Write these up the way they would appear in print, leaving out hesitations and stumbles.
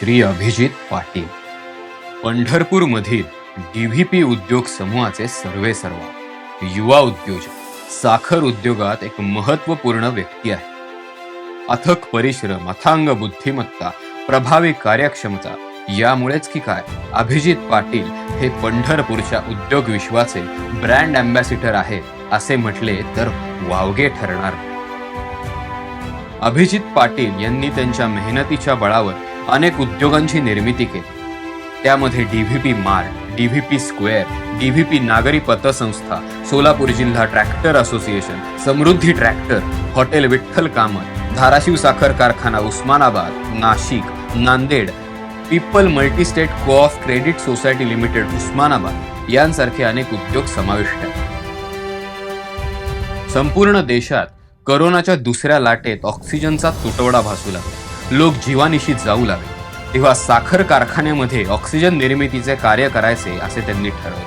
Shri Abhijit Patil पंढरपूरमधील DVP उद्योग समूहाचे सर्वेसर्वा युवा उद्योजक, साखर उद्योगात एक महत्त्वपूर्ण व्यक्ती आहे. अथक परिश्रम, अथांग बुद्धिमत्ता, प्रभावी कार्यक्षमता यामुळेच की काय अभिजित पाटील हे पंढरपूरच्या उद्योग विश्वाचे ब्रँड अँबॅसिडर आहेत असे म्हटले तर वावगे ठरणार. अभिजित पाटील यांनी त्यांच्या मेहनतीच्या बळावर अनेक उद्योगांची निर्मिती केली. त्यामध्ये DVP mart, DVP square, DVP नागरी पतसंस्था, सोलापूर जिल्हा tractor association, Samruddhi tractor, hotel Vitthal Kamat, Dharashiv साखर कारखाना Osmanabad, Nashik, Nanded, people multistate co-op credit society limited Osmanabad यांसारखे अनेक उद्योग समाविष्ट आहेत. संपूर्ण देशात कोरोनाच्या दुसऱ्या लाटेत ऑक्सिजनचा तुटवडा भासू लागला. लोक जीवानिशी जाऊ लागले. तेव्हा साखर कारखान्यामध्ये ऑक्सिजन निर्मितीचे कार्य करायचे असे त्यांनी ठरवले.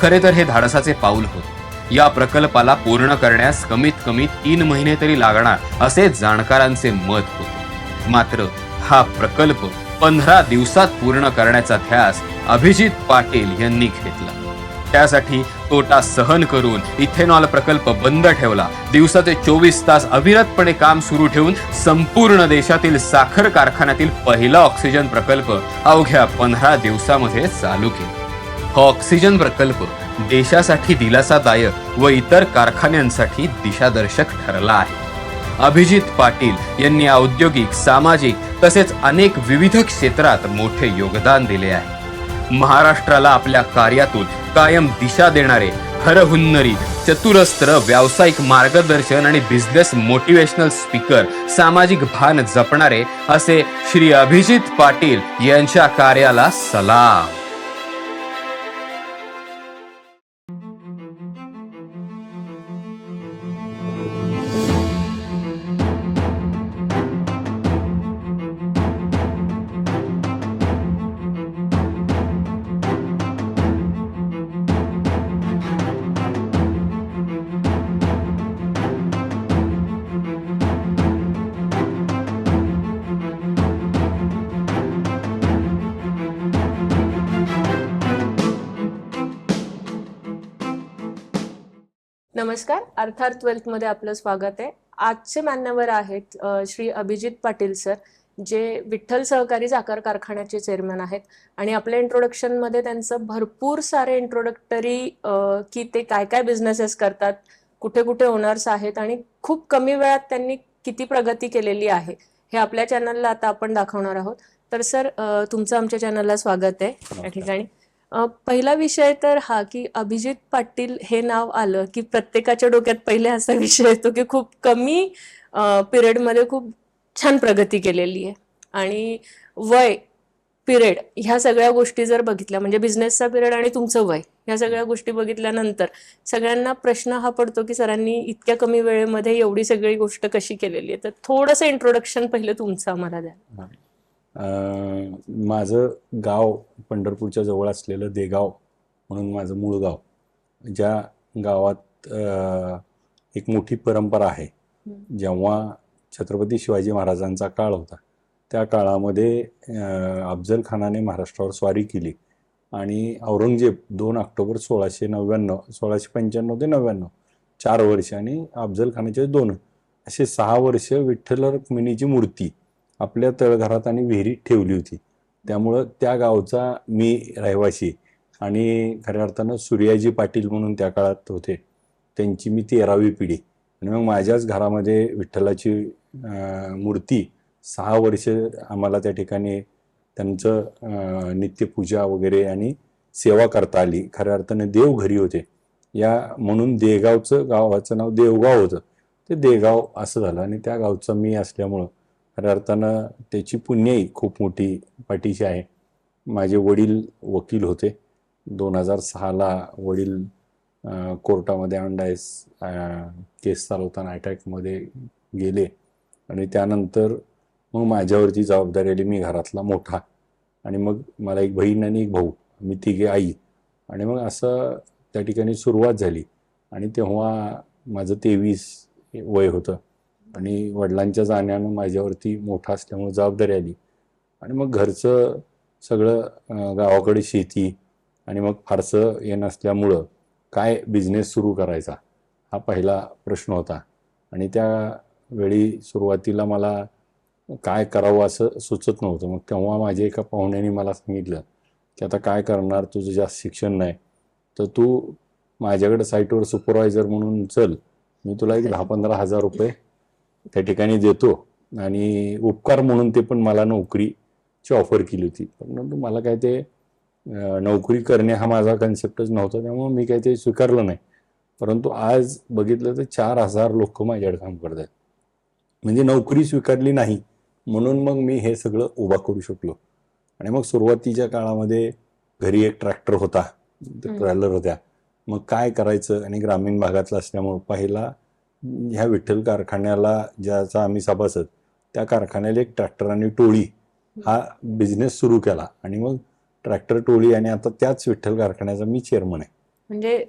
खरे तर हे धाडसाचे पाऊल होते. या प्रकल्पाला पूर्ण करण्यास कमीत कमी 3 महिने तरी लागणार असे जाणकारांचे मत होते. मात्र हा प्रकल्प 15 दिवसात पूर्ण करण्याचा ध्यास अभिजित पाटील यांनी घेतला. त्यासाठी तोटा सहन करून इथेनॉल प्रकल्प बंद ठेवला. दिवसाचे 24 तास अविरतपणे काम सुरू ठेवून संपूर्ण देशातील साखर कारखान्यातील पहिला ऑक्सिजन प्रकल्प अवघ्या 15 दिवसामध्ये चालू केला. हा ऑक्सिजन प्रकल्प देशासाठी दिलासादायक व इतर कारखान्यांसाठी दिशादर्शक ठरला आहे. अभिजित पाटील यांनी औद्योगिक, सामाजिक तसेच अनेक विविध क्षेत्रात मोठे योगदान दिले आहे. महाराष्ट्राला आपल्या कार्यातून कायम दिशा देणारे, हरहुन्नरी, चतुरस्त्र, व्यावसायिक मार्गदर्शन आणि बिझनेस मोटिवेशनल स्पीकर, सामाजिक भान जपणारे असे श्री अभिजित पाटील यांच्या कार्याला सलाम. नमस्कार, अर्थात वेल्थमध्ये आपलं स्वागत आहे. आजचे मान्यवर आहेत श्री अभिजित पाटील सर, जे विठ्ठल सहकारी साखर कारखान्याचे चेअरमन आहेत. आणि आपल्या इंट्रोडक्शनमध्ये त्यांचं भरपूर सारे इंट्रोडक्टरी की ते काय काय बिझनेसेस करतात, कुठे कुठे ओनर्स आहेत आणि खूप कमी वेळात त्यांनी किती प्रगती केलेली आहे हे आपल्या चॅनलला आता आपण दाखवणार आहोत. तर सर, तुमचं आमच्या चॅनलला स्वागत आहे या ठिकाणी. पहिला विषय तर हा की अभिजित पाटील हे नाव आलं की प्रत्येकाच्या डोक्यात पहिले असा विषय येतो की खूप कमी पिरियडमध्ये खूप छान प्रगती केलेली आहे. आणि वय, पिरियड ह्या सगळ्या गोष्टी जर बघितल्या, म्हणजे बिझनेसचा पिरियड आणि तुमचं वय ह्या सगळ्या गोष्टी बघितल्यानंतर सगळ्यांना प्रश्न हा पडतो की सरांनी इतक्या कमी वेळेमध्ये एवढी सगळी गोष्ट कशी केलेली आहे. तर थोडंसं इंट्रोडक्शन पहिलं तुमचं आम्हाला द्या. माझं गाव पंढरपूरच्या जवळ असलेलं देगाव म्हणून माझं मूळ गाव, ज्या गावात एक मोठी परंपरा आहे. जेव्हा छत्रपती शिवाजी महाराजांचा काळ होता त्या काळामध्ये अफजल खानाने महाराष्ट्रावर स्वारी केली आणि औरंगजेब 2 ऑक्टोबर 1695 ते 99 4 वर्ष आणि अफजल खानाचे 2 असे 6 वर्ष विठ्ठल रुक्मिणीची मूर्ती आपल्या तळघरात आणि विहिरीत ठेवली होती. त्यामुळं त्या गावचा मी रहिवासी आणि खऱ्या अर्थानं सूर्याजी पाटील म्हणून त्या काळात होते, त्यांची मी 13वी पिढी. आणि मग माझ्याच घरामध्ये विठ्ठलाची मूर्ती 6 वर्ष आम्हाला त्या ठिकाणी त्यांचं नित्यपूजा वगैरे आणि सेवा करता आली. खऱ्या अर्थानं देव घरी होते या म्हणून देगावचं गावाचं नाव देवगाव होतं, ते देगाव असं झालं. आणि त्या गावचं मी असल्यामुळं खऱ्या अर्थानं त्याची पुण्याई खूप मोठी पाठीशी आहे. माझे वडील वकील होते. 2006ला वडील कोर्टामध्ये अंडायस केस चालवताना अटॅकमध्ये गेले आणि त्यानंतर मग माझ्यावरती जबाबदारी आली. मी घरातला मोठा आणि मग मला एक बहीण आणि एक भाऊ, मी तिघे आई. आणि मग असं त्या ठिकाणी सुरुवात झाली. आणि तेव्हा माझं 23 वय होतं आणि वडिलांच्या जाण्यानं माझ्यावरती मोठा असल्यामुळे जबाबदारी आली. आणि मग घरचं सगळं गावाकडे शेती आणि मग फारसं हे नसल्यामुळं काय बिझनेस सुरू करायचा हा पहिला प्रश्न होता. आणि त्यावेळी सुरुवातीला मला काय करावं असं सुचत नव्हतं. मग तेव्हा माझ्या एका पाहुण्याने मला सांगितलं की आता काय करणार, तुझं जास्त शिक्षण नाही, तर तू माझ्याकडे साईटवर सुपरवायझर म्हणून चल, मी तुला एक 10-15 हजार रुपये त्या ठिकाणी देतो. आणि उपकार म्हणून ते पण मला नोकरीची ऑफर केली होती. परंतु मला काय ते नोकरी करणे हा माझा कन्सेप्टच नव्हता, त्यामुळे मी काय ते स्वीकारलं नाही. परंतु आज बघितलं तर 4,000 लोक माझ्याकडे काम करतात. म्हणजे नोकरी स्वीकारली नाही म्हणून मग मी हे सगळं उभा करू शकलो. आणि मग सुरुवातीच्या काळामध्ये घरी एक ट्रॅक्टर होता, ट्रॅलर होत्या. मग काय करायचं, आणि ग्रामीण भागातलं असल्यामुळं पहिला ह्या विठ्ठल कारखान्याला ज्याचा आम्ही सभासद, त्या कारखान्याला एक ट्रॅक्टर आणि टोळी हा बिझनेस सुरू केला. आणि मग ट्रॅक्टर टोळी, आणि आता त्याच विठ्ठल कारखान्याचा मी चेअरमन आहे. म्हणजे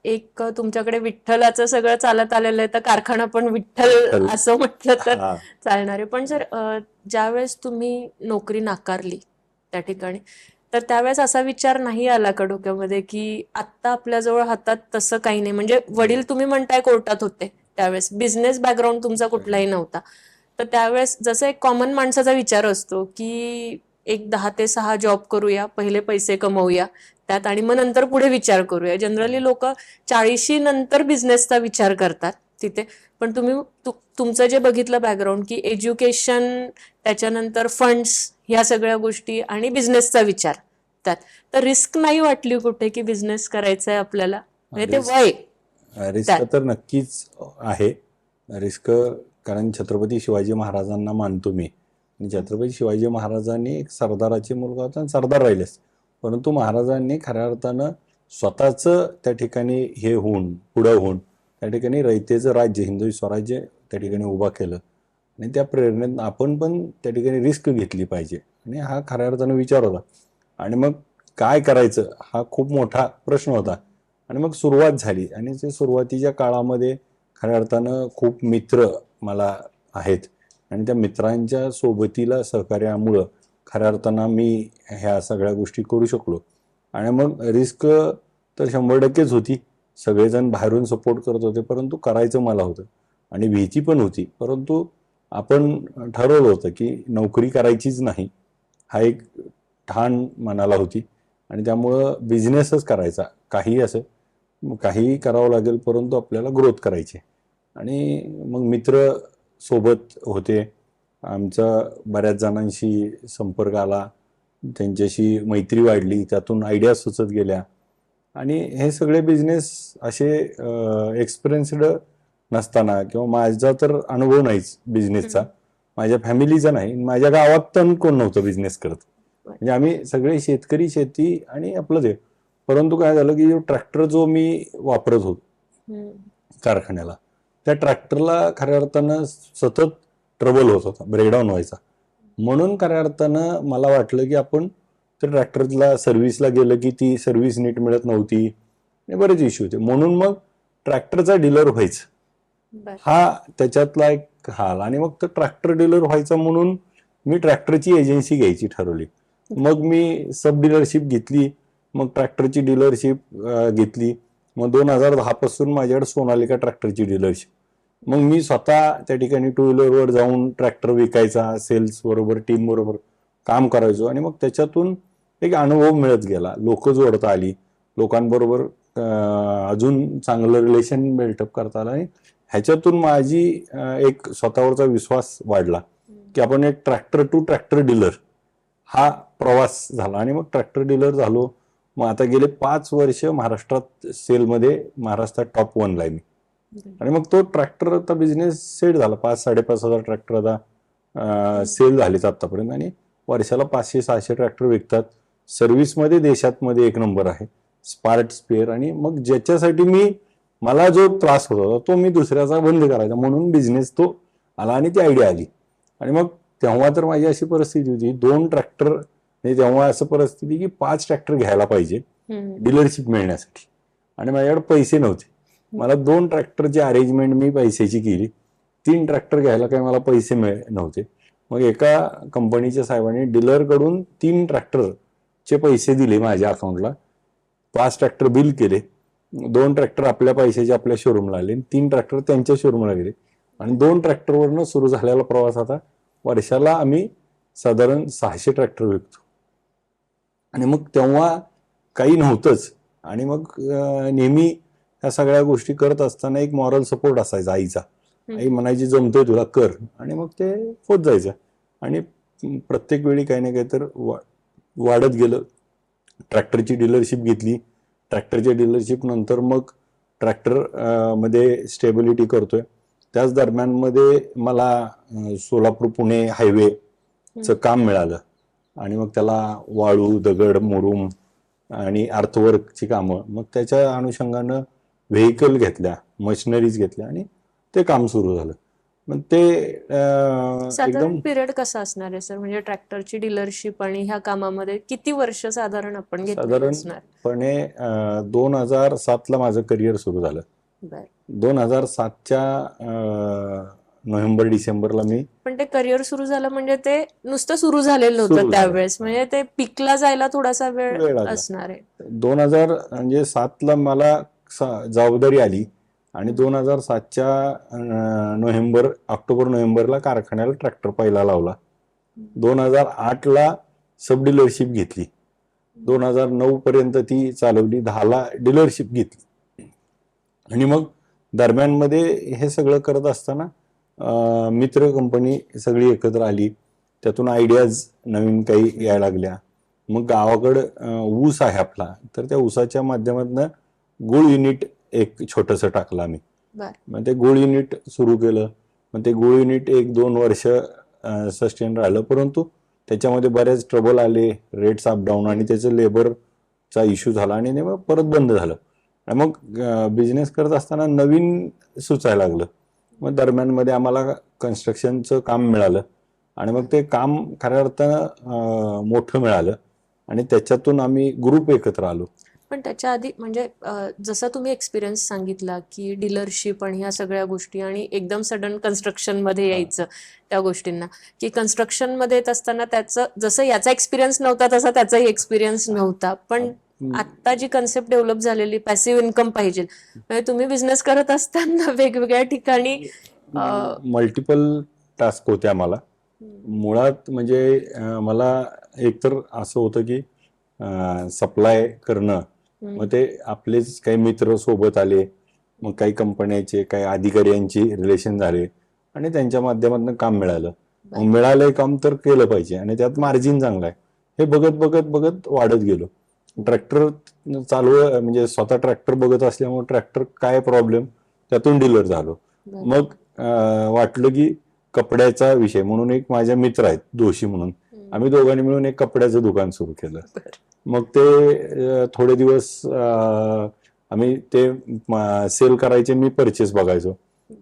एक तुमच्याकडे विठ्ठलाचं सगळं चालत आलेलं आहे, तर कारखाना पण विठ्ठल असं म्हटलं तर हा. चालणार आहे. पण सर, ज्यावेळेस तुम्ही नोकरी नाकारली त्या ठिकाणी, तर त्यावेळेस असा विचार नाही आला का डोक्यामध्ये की आत्ता आपल्याजवळ हातात तसं काही नाही? म्हणजे वडील तुम्ही म्हणताय कोर्टात होते त्यावेळेस, बिझनेस बॅकग्राऊंड तुमचा कुठलाही नव्हता, तर त्यावेळेस जसं एक कॉमन माणसाचा विचार असतो की एक 10 ते 6 जॉब करूया, पहिले पैसे कमवूया त्यात, आणि मग नंतर पुढे विचार करूया. जनरली लोक 40 नंतर बिझनेसचा विचार करतात तिथे. पण तुम्ही तुमचं जे बघितलं बॅकग्राऊंड की एज्युकेशन, त्याच्यानंतर फंड्स, ह्या सगळ्या गोष्टी आणि बिझनेसचा विचार त्यात, तर रिस्क नाही वाटली कुठे की बिझनेस करायचा आहे आपल्याला? म्हणजे ते वय रिस्क तर नक्कीच आहे. रिस्क कारण छत्रपती शिवाजी महाराजांना मानतो मी. आणि छत्रपती शिवाजी महाराजांनी एक सरदाराचे मुलगा होता आणि सरदार राहिलेच. परंतु महाराजांनी खऱ्या अर्थानं स्वतःचं त्या ठिकाणी हे होऊन, पुढं होऊन त्या ठिकाणी रयतेचं राज्य, हिंदवी स्वराज्य त्या ठिकाणी उभा केलं. आणि त्या प्रेरणेत आपण पण त्या ठिकाणी रिस्क घेतली पाहिजे, आणि हा खऱ्या अर्थानं विचार होता. आणि मग काय करायचं हा खूप मोठा प्रश्न होता. आणि मग सुरुवात झाली, आणि ते सुरुवातीच्या काळामध्ये खऱ्या अर्थानं खूप मित्र मला आहेत, आणि त्या मित्रांच्या सोबतीला सहकार्यामुळं खऱ्या अर्थानं मी ह्या सगळ्या गोष्टी करू शकलो. आणि मग रिस्क तर 100%च होती. सगळेजण बाहेरून सपोर्ट करत होते, परंतु करायचं मला होतं, आणि भीती पण होती. परंतु आपण ठरवलं होतं की नोकरी करायचीच नाही, हा एक ठाण मनाला होती. आणि त्यामुळं बिझनेसच करायचा, काही असं काहीही करावं लागेल, परंतु आपल्याला ग्रोथ करायची. आणि मग मित्र सोबत होते, आमचा बऱ्याच जणांशी संपर्क आला, त्यांच्याशी मैत्री वाढली, त्यातून आयडिया सुचत गेल्या. आणि हे सगळे बिझनेस असे एक्सपिरियन्सड नसताना, किंवा माझा तर अनुभव नाहीच बिझनेसचा, माझ्या फॅमिलीचा नाही, माझ्या गावात तर कोण नव्हतं बिझनेस करत. म्हणजे आम्ही सगळे शेतकरी, शेती आणि आपलं ते. परंतु काय झालं की ट्रॅक्टर जो मी वापरत होतो कारखान्याला, त्या ट्रॅक्टरला खऱ्या अर्थानं सतत ट्रबल होत होता, ब्रेकडाऊन व्हायचा. म्हणून खऱ्या अर्थानं मला वाटलं की आपण त्या ट्रॅक्टरला सर्व्हिसला गेलं की ती सर्व्हिस नीट मिळत नव्हती, बरेच इश्यू होते. म्हणून मग ट्रॅक्टरचा डीलर व्हायचं हा त्याच्यातला एक हाल. आणि मग तो ट्रॅक्टर डीलर व्हायचा म्हणून मी ट्रॅक्टरची एजन्सी घ्यायची ठरवली. मग मी सब डीलरशिप घेतली, मग ट्रॅक्टरची डीलरशिप घेतली. मग 2010 पासून माझ्याकडे सोनालिका ट्रॅक्टरची डीलरशिप. मग मी स्वतः त्या ठिकाणी टू व्हीलरवर जाऊन ट्रॅक्टर विकायचा, सेल्स बरोबर, टीम बरोबर काम करायचो. आणि मग त्याच्यातून एक अनुभव मिळत गेला, लोक जोडता आली, लोकांबरोबर अजून चांगलं रिलेशन बिल्टअप करता आलं. आणि ह्याच्यातून माझी एक स्वतःवरचा विश्वास वाढला की आपण एक ट्रॅक्टर टू ट्रॅक्टर डीलर हा प्रवास झाला. आणि मग ट्रॅक्टर डीलर झालो. मग आता गेले 5 वर्ष महाराष्ट्रात सेलमध्ये महाराष्ट्रात टॉप 1 ला आहे मी. आणि मग तो ट्रॅक्टर आता बिझनेस सेट झाला. 5-5.5 हजार ट्रॅक्टर आता सेल झालेत आतापर्यंत, आणि वर्षाला 500-600 ट्रॅक्टर विकतात. सर्व्हिसमध्ये देशातमध्ये 1 नंबर आहे, स्पार्ट स्पेअर. आणि मग ज्याच्यासाठी मला जो त्रास होत होता तो मी दुसऱ्याचा बंद करायचा, म्हणून बिझनेस तो आला आणि ती आयडिया आली. आणि मग तेव्हा तर माझी अशी परिस्थिती होती, 2 ट्रॅक्टर, म्हणजे तेव्हा असं परिस्थिती की 5 ट्रॅक्टर घ्यायला पाहिजे डीलरशिप मिळण्यासाठी, आणि माझ्याकडे पैसे नव्हते. मला 2 ट्रॅक्टरची अरेंजमेंट मी पैशाची केली, 3 ट्रॅक्टर घ्यायला काही मला पैसे नव्हते. मग एका कंपनीच्या साहेबांनी डीलरकडून 3 ट्रॅक्टरचे पैसे दिले माझ्या अकाउंटला, 5 ट्रॅक्टर बिल केले, 2 ट्रॅक्टर आपल्या पैशाचे आपल्या शोरूमला आले, 3 ट्रॅक्टर त्यांच्या शोरूमला गेले आणि 2 ट्रॅक्टरवरनं सुरू झालेला प्रवास आता वर्षाला आम्ही साधारण 600 ट्रॅक्टर विकतो. आणि मग तेव्हा काही नव्हतंच. आणि मग नेहमी ह्या सगळ्या गोष्टी करत असताना एक मॉरल सपोर्ट असायचा आईचा. आई म्हणायची जमतोय तुला कर, आणि मग ते होत जायचं. आणि प्रत्येक वेळी काही ना काही तर वाढत गेलं. ट्रॅक्टरची डीलरशिप घेतली, ट्रॅक्टरच्या डीलरशिप नंतर मग ट्रॅक्टर मध्ये स्टेबिलिटी करतोय. त्याच दरम्यान मध्ये मला सोलापूर पुणे हायवेचं काम मिळालं आणि मग त्याला वाळू, दगड, मुरुम आणि अर्थवर्कची कामं. मग त्याच्या अनुषंगानं व्हेकल घेतल्या, मशिनरीज घेतल्या आणि ते काम सुरू झालं. मग ते साधारण एकदम पिरियड कसा असणार आहे सर? म्हणजे ट्रॅक्टरची डीलरशिप आणि ह्या कामामध्ये किती वर्ष साधारण आपण घेतलेलं असणार? साधारणपणे 2007ला माझं करिअर सुरू झालं. बर. 2007च्या नोव्हेंबर डिसेंबरला मी पण ते करिअर सुरू झालं म्हणजे ते नुसतं सुरू झालेलं सुरू नव्हतं झालं. त्यावेळेस, म्हणजे ते पिकला जायला थोडासा वेळ वेळ लागला. असणार आहे. 2007ला मला जबाबदारी आली आणि 2007च्या ऑक्टोबर नोव्हेंबरला कारखान्याला ट्रॅक्टर पहिला लावला. 2008ला सब डीलरशिप घेतली. 2009 पर्यंत ती चालवली. 10ला डीलरशिप घेतली. आणि मग दरम्यानमध्ये हे सगळं करत असताना मित्र कंपनी सगळी एकत्र आली. त्यातून आयडियाज नवीन काही यायला लागल्या. मग गावाकडं ऊस आहे आपला, तर त्या ऊसाच्या माध्यमातून गुळ युनिट एक छोटंसं टाकलं आम्ही. मग ते गुळ युनिट सुरू केलं. मग ते गुळ युनिट 1-2 वर्ष सस्टेन राहिलं, परंतु त्याच्यामध्ये बरेच ट्रबल आले, रेट्स अपडाऊन, आणि त्याचं लेबरचा इश्यू झाला आणि मग परत बंद झालं. आणि मग बिझनेस करत असताना नवीन सुचायला लागलं. मग दरम्यानमध्ये आम्हाला कन्स्ट्रक्शनचं काम मिळालं आणि मग ते काम खऱ्या अर्थानं मोठं मिळालं आणि त्याच्यातून आम्ही ग्रुप एकत्र आलो. पण त्याच्या आधी म्हणजे जसा तुम्ही एक्सपिरियन्स सांगितला की डीलरशिप आणि ह्या सगळ्या गोष्टी आणि एकदम सडन कन्स्ट्रक्शन मध्ये यायचं त्या गोष्टींना, की कन्स्ट्रक्शन मध्ये येत असताना त्याचं जसं याचा एक्सपिरियन्स नव्हता तसा त्याचाही एक्सपिरियन्स नव्हता. पण आता जी कन्सेप्ट डेव्हलप झालेली पॅसिव्ह इन्कम पाहिजे, म्हणजे तुम्ही बिझनेस करत असताना वेगवेगळ्या ठिकाणी मल्टिपल टास्क होते आम्हाला. मुळात म्हणजे मला एकतर असं होतं की सप्लाय करणं. मग ते आपलेच काही मित्र सोबत आले, मग काही कंपन्याचे काही अधिकाऱ्यांची रिलेशन झाले आणि त्यांच्या माध्यमातून काम मिळालं. मग मिळालंय काम तर केलं पाहिजे आणि त्यात मार्जिन चांगलं आहे. हे बघत बघत बघत वाढत गेलो. ट्रॅक्टर चालू म्हणजे स्वतः ट्रॅक्टर बघत असल्यामुळे ट्रॅक्टर काय प्रॉब्लेम, त्यातून डीलर झालो. मग वाटलं की कपड्याचा विषय म्हणून एक माझ्या मित्र आहेत दोशी म्हणून, आम्ही दोघांनी मिळून एक कपड्याचं दुकान सुरू केलं. मग ते थोडे दिवस आम्ही ते सेल करायचे, मी परचेस बघायचो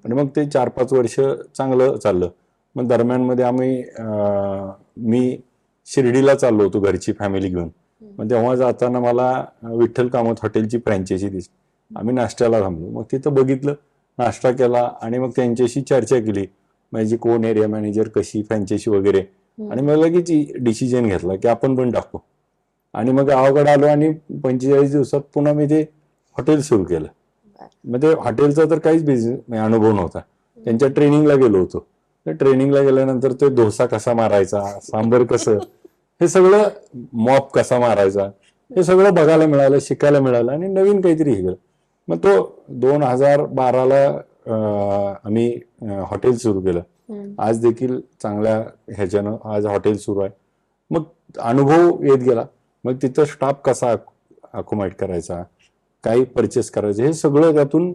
आणि मग ते 4-5 वर्ष चांगलं चाललं. मग दरम्यानमध्ये मी शिर्डीला चाललो होतो घरची फॅमिली घेऊन. मग तेव्हा जाताना मला विठ्ठल कामत हॉटेलची फ्रँचायझी दिसली. आम्ही नाश्त्याला थांबलो. मग तिथं बघितलं, नाश्ता केला आणि मग त्यांच्याशी चर्चा केली, माझी कोण एरिया मॅनेजर, कशी फ्रँचायझी वगैरे. आणि मग लगेच डिसिजन घेतला की आपण पण टाकू. आणि मग गावाकडे आलो आणि 45 दिवसात पुन्हा मी ते हॉटेल सुरू केलं. मग ते हॉटेलचा तर काहीच बिझनेस अनुभव नव्हता. त्यांच्या ट्रेनिंगला गेलो होतो. तर ट्रेनिंगला गेल्यानंतर ते डोसा कसा मारायचा, सांबर कसं, हे सगळं, मॉप कसा मारायचा, हे सगळं बघायला मिळालं, शिकायला मिळालं आणि नवीन काहीतरी हे केलं. मग तो 2012ला आम्ही हॉटेल सुरू केलं. आज देखील चांगल्या ह्याच्यानं आज हॉटेल सुरू आहे. मग अनुभव येत गेला. मग तिथं स्टाफ कसा अकोमोडेट करायचा, काही परचेस करायचं, हे सगळं त्यातून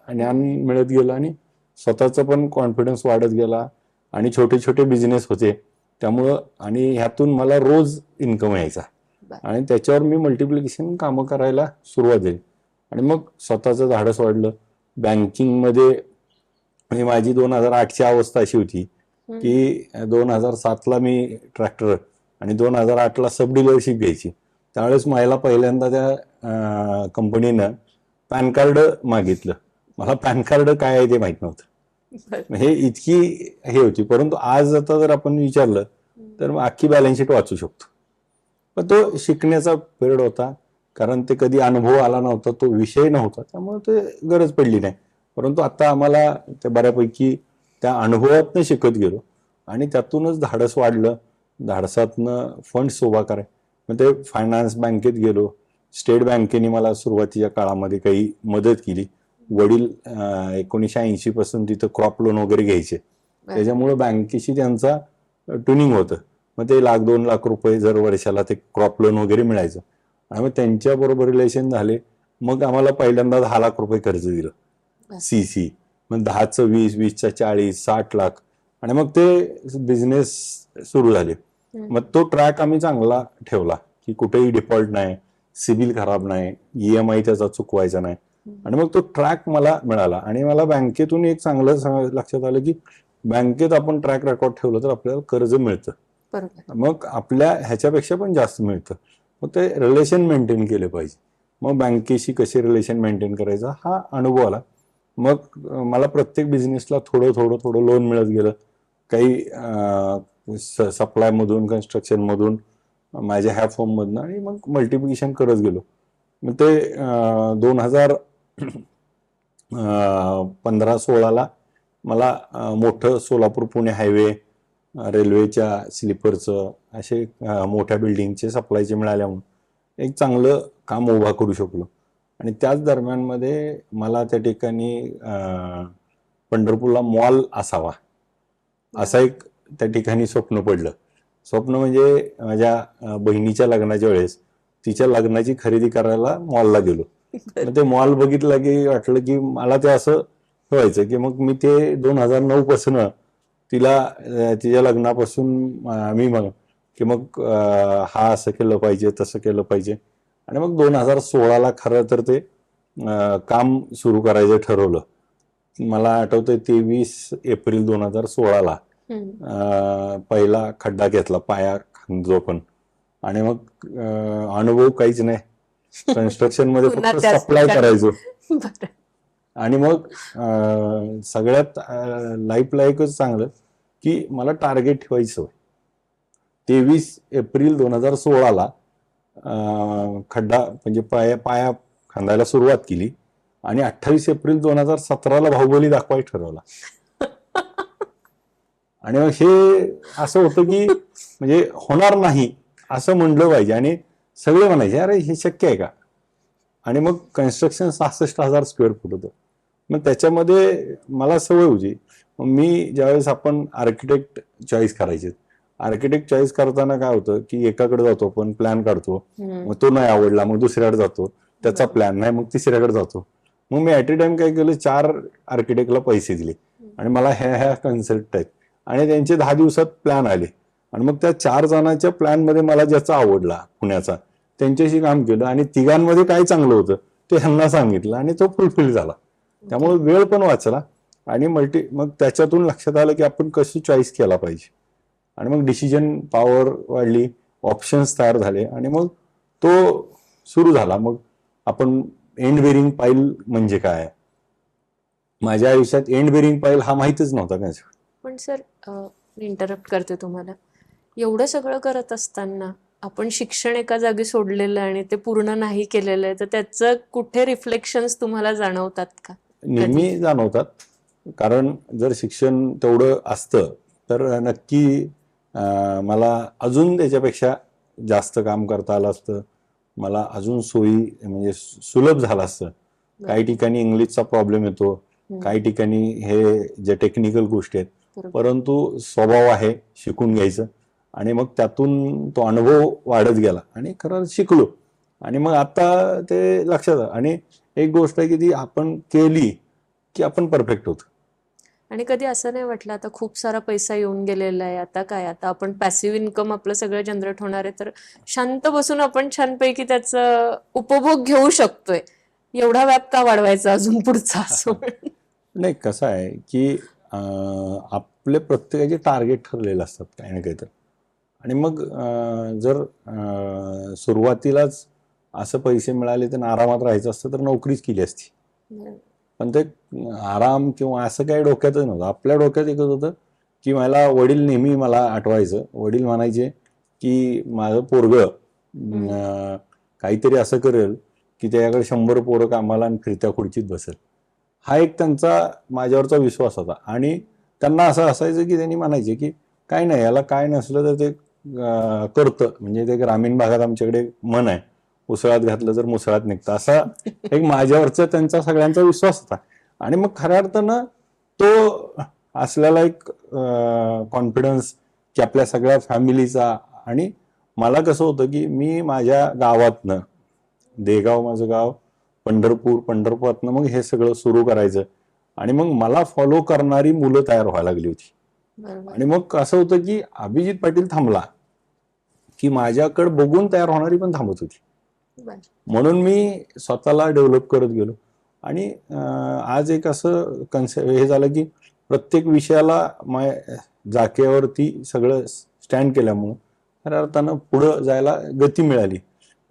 ज्ञान मिळत गेलं आणि स्वतःचा पण कॉन्फिडन्स वाढत गेला. आणि छोटे छोटे बिझनेस होते त्यामुळं, आणि ह्यातून मला रोज इन्कम यायचा आणि त्याच्यावर मी मल्टिप्लिकेशन कामं करायला सुरुवात झाली. आणि मग स्वतःचं धाडस वाढलं. बँकिंगमध्ये माझी 2008ची अवस्था अशी होती की 2007ला मी ट्रॅक्टर आणि 2008ला सब डीलरशिप घ्यायची. त्यावेळेस मला पहिल्यांदा त्या कंपनीनं पॅन कार्ड मागितलं. मला पॅन कार्ड काय आहे ते माहीत नव्हतं. बरं. हे इतकी हे होती. परंतु आज आता जर आपण विचारलं तर मग अख्खी बॅलन्स शीट वाचू शकतो. पण तो शिकण्याचा पिरियड होता, कारण ते कधी अनुभव आला नव्हता, तो विषय नव्हता, त्यामुळे ते गरज पडली नाही. परंतु आता आम्हाला ते बऱ्यापैकी त्या अनुभवातनं शिकत गेलो आणि त्यातूनच धाडस वाढलं. धाडसातनं फंड्स उभा कराय, मग ते फायनान्स बँकेत गेलो. स्टेट बँकेने मला सुरुवातीच्या काळामध्ये काही मदत केली. वडील 1980 पासून तिथं क्रॉप लोन वगैरे घ्यायचे, त्याच्यामुळे बँकेशी त्यांचा ट्युनिंग होतं. मग ते 1,00,000-2,00,000 रुपये जर वर्षाला ते क्रॉप लोन वगैरे मिळायचं आणि मग त्यांच्याबरोबर रिलेशन झाले. मग आम्हाला पहिल्यांदा 10,00,000 रुपये कर्ज दिलं CC. मग 10चं 20, 20चं 40, 60 लाख आणि मग ते बिझनेस सुरू झाले. मग तो ट्रॅक आम्ही चांगला ठेवला की कुठेही डिफॉल्ट नाही, सिबिल खराब नाही, EMI त्याचा चुकवायचा नाही. आणि मग तो ट्रॅक मला मिळाला आणि मला बँकेतून एक चांगलं लक्षात आलं की बँकेत आपण ट्रॅक रेकॉर्ड ठेवलं तर आपल्याला कर्ज मिळतं. बरोबर. मग आपल्या ह्याच्यापेक्षा पण जास्त मिळतं. मग ते रिलेशन मेंटेन केले पाहिजे. मग बँकेशी कसे रिलेशन मेंटेन करायचा हा अनुभव आला. मग मला प्रत्येक बिझनेसला थोडं थोडं थोडं लोन मिळत गेलं. काही सप्लाय मधून, कन्स्ट्रक्शन मधून, माझ्या ह्या फॉर्म मधनं, आणि मग मल्टिप्लिकेशन करत गेलो. मग ते 2015-16ला मला मोठं सोलापूर पुणे हायवे, रेल्वेच्या स्लीपरचं असे मोठ्या बिल्डिंगचे सप्लायचे मिळाल्यामुळे एक चांगलं काम उभा करू शकलो. आणि त्याच दरम्यानमध्ये मला त्या ठिकाणी पंढरपूरला मॉल असावा असा एक त्या ठिकाणी स्वप्न पडलं. स्वप्न म्हणजे माझ्या बहिणीच्या लग्नाच्या वेळेस तिच्या लग्नाची खरेदी करायला मॉलला गेलो. मग ते मॉल बघितलं की वाटलं की मला ते असं व्हायचं की मग मी ते 2009 पासून तिला तिच्या लग्नापासून मी मग की मग हा असं केलं पाहिजे, तसं केलं पाहिजे. आणि मग 2016ला खरं तर ते काम सुरू करायचं ठरवलं. मला आठवतंय 23 एप्रिल 2016ला पहिला खड्डा घेतला, पाया खांदलो पण. आणि मग अनुभव काहीच नाही, कन्स्ट्रक्शन मध्ये फक्त सप्लाय करायचो. आणि मग सगळ्यात लाईफला एकच चांगलं की मला टार्गेट ठेवायचं. 23 एप्रिल 2016ला खड्डा म्हणजे पाया खांदायला सुरुवात केली आणि 28 एप्रिल 2017ला बाहुबली दाखवायला ठरवला. आणि मग हे असं होतं की म्हणजे होणार नाही असं म्हणलं पाहिजे आणि सगळे म्हणायचे अरे हे शक्य आहे का. आणि मग कन्स्ट्रक्शन 66,000 स्क्वेअर फूट होतं. मग त्याच्यामध्ये मला सवय होती. मग मी ज्यावेळेस आपण आर्किटेक्ट चॉईस करायचे, आर्किटेक्ट चॉईस करताना काय होतं की एकाकडे जातो आपण, प्लॅन काढतो, मग तो नाही आवडला मग दुसऱ्याकडे जातो, त्याचा प्लॅन नाही मग तिसऱ्याकडे जातो. मग मी ऍट ए टाइम काय केलं, 4 आर्किटेक्टला पैसे दिले आणि मला ह्या कन्सेप्ट आहेत आणि त्यांचे 10 दिवसात प्लॅन आले. आणि मग त्या 4 जणांच्या प्लॅन मध्ये मला ज्याचा आवडला पुण्याचा त्यांच्याशी काम केलं आणि तिघांमध्ये काय चांगलं होतं ते ह्यांना सांगितलं आणि तो फुलफिल झाला. त्यामुळे वेळ पण वाचला आणि मग त्याच्यातून लक्षात आलं की आपण कशी चॉईस केला पाहिजे. आणि मग डिसिजन पॉवर वाढली, ऑप्शन्स तयार झाले आणि मग तो सुरू झाला. मग आपण एंड बेरिंग पाईल म्हणजे काय, माझ्या आयुष्यात एंड बेरिंग पाईल हा माहितच नव्हता काय. पण सर, इंटरप्ट करते तुम्हाला. एवढं सगळं करत असताना आपण शिक्षण एका जागी सोडलेलं आणि ते पूर्ण नाही केलेलं आहे, तर त्याचं कुठे रिफ्लेक्शन्स तुम्हाला जाणवतात का? नेहमी जाणवतात. कारण जर शिक्षण तेवढं असतं तर नक्की मला अजून त्याच्यापेक्षा जास्त काम करता आलं असतं. मला अजून सोयी म्हणजे सुलभ झालं असतं. काही ठिकाणी इंग्लिशचा प्रॉब्लेम येतो, काही ठिकाणी हे जे टेक्निकल गोष्टी आहेत, परंतु स्वभाव आहे शिकून घ्यायचं आणि मग त्यातून तो अनुभव वाढत गेला आणि खरं शिकलो. आणि मग आता ते लक्षात आलं. आणि एक गोष्ट आहे की ती आपण केली की आपण परफेक्ट होतो. आणि कधी असं नाही वाटलं आता खूप सारा पैसा येऊन गेलेला आहे, आता काय, आता आपण पॅसिव्ह इन्कम आपलं सगळं जनरेट होणार आहे, तर शांत बसून आपण छानपैकी त्याचा उपभोग घेऊ शकतोय, एवढा व्याप का वाढवायचा अजून पुढचा असं? नाही, कसं आहे की आपले प्रत्येकाचे टार्गेट ठरलेले असतात काही ना काहीतरी. आणि मग जर सुरुवातीलाच असं पैसे मिळाले तर आरामात राहायचं असतं तर नोकरीच केली असती. पण ते आराम किंवा असं काही डोक्यातच नव्हतं. आपल्या डोक्यात एकच होतं की मला वडील नेहमी मला आठवायचं. वडील म्हणायचे की माझं पोरगं काहीतरी असं करेल की त्याच्याकडे 100 पोरं कामाला आणि फिरत्या खुर्चीत बसेल. हा एक त्यांचा माझ्यावरचा विश्वास होता. आणि त्यांना असं असायचं की त्यांनी म्हणायचे की काय नाही, याला काय नसलं तर ते करतं. म्हणजे ते ग्रामीण भागात आमच्याकडे म्हण आहे, उसळात घातलं तर मुसळात निघतं, असा एक माझ्यावरचा त्यांचा सगळ्यांचा विश्वास होता. आणि मग खऱ्या अर्थानं तो असलेला एक कॉन्फिडन्स की आपल्या सगळ्या फॅमिलीचा. आणि मला कसं होतं की मी माझ्या गावातनं, देगाव माझं गाव, पंढरपुरातनं मग हे सगळं सुरू करायचं. आणि मग मला फॉलो करणारी मुलं तयार व्हायला लागली होती. बरोबर. आणि मग असं होतं की अभिजित पाटील थांबला की माझ्याकडे बघून तयार होणारी पण थांबत होती. बरं. म्हणून मी स्वतःला डेव्हलप करत गेलो. आणि आज एक असं कन्सेप्ट हे झालं की प्रत्येक विषयाला जागेवरती सगळं स्टँड केल्यामुळं खऱ्या अर्थानं पुढं जायला गती मिळाली.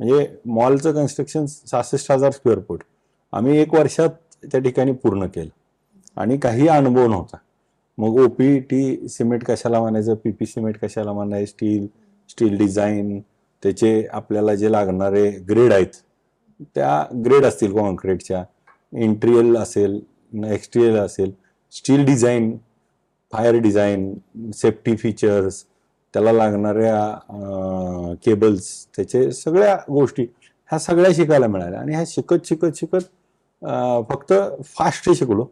म्हणजे मॉलचं कन्स्ट्रक्शन 66,000 स्क्वेअर फूट आम्ही 1 वर्षात त्या ठिकाणी पूर्ण केलं. आणि काही अनुभव नव्हता. मग OPT सिमेंट कशाला म्हणायचं, PP सिमेंट कशाला म्हणायचं, स्टील डिझाईन, त्याचे आपल्याला जे लागणारे ग्रेड आहेत, त्या ग्रेड असतील कॉन्क्रीटच्या, इंटिरियल असेल, एक्सटिरियल असेल, steel design, fire design, safety features, त्याला लागणाऱ्या केबल्स, त्याचे सगळ्या गोष्टी ह्या सगळ्या शिकायला मिळाल्या. आणि ह्या शिकत शिकत शिकत फक्त फास्ट शिकलो.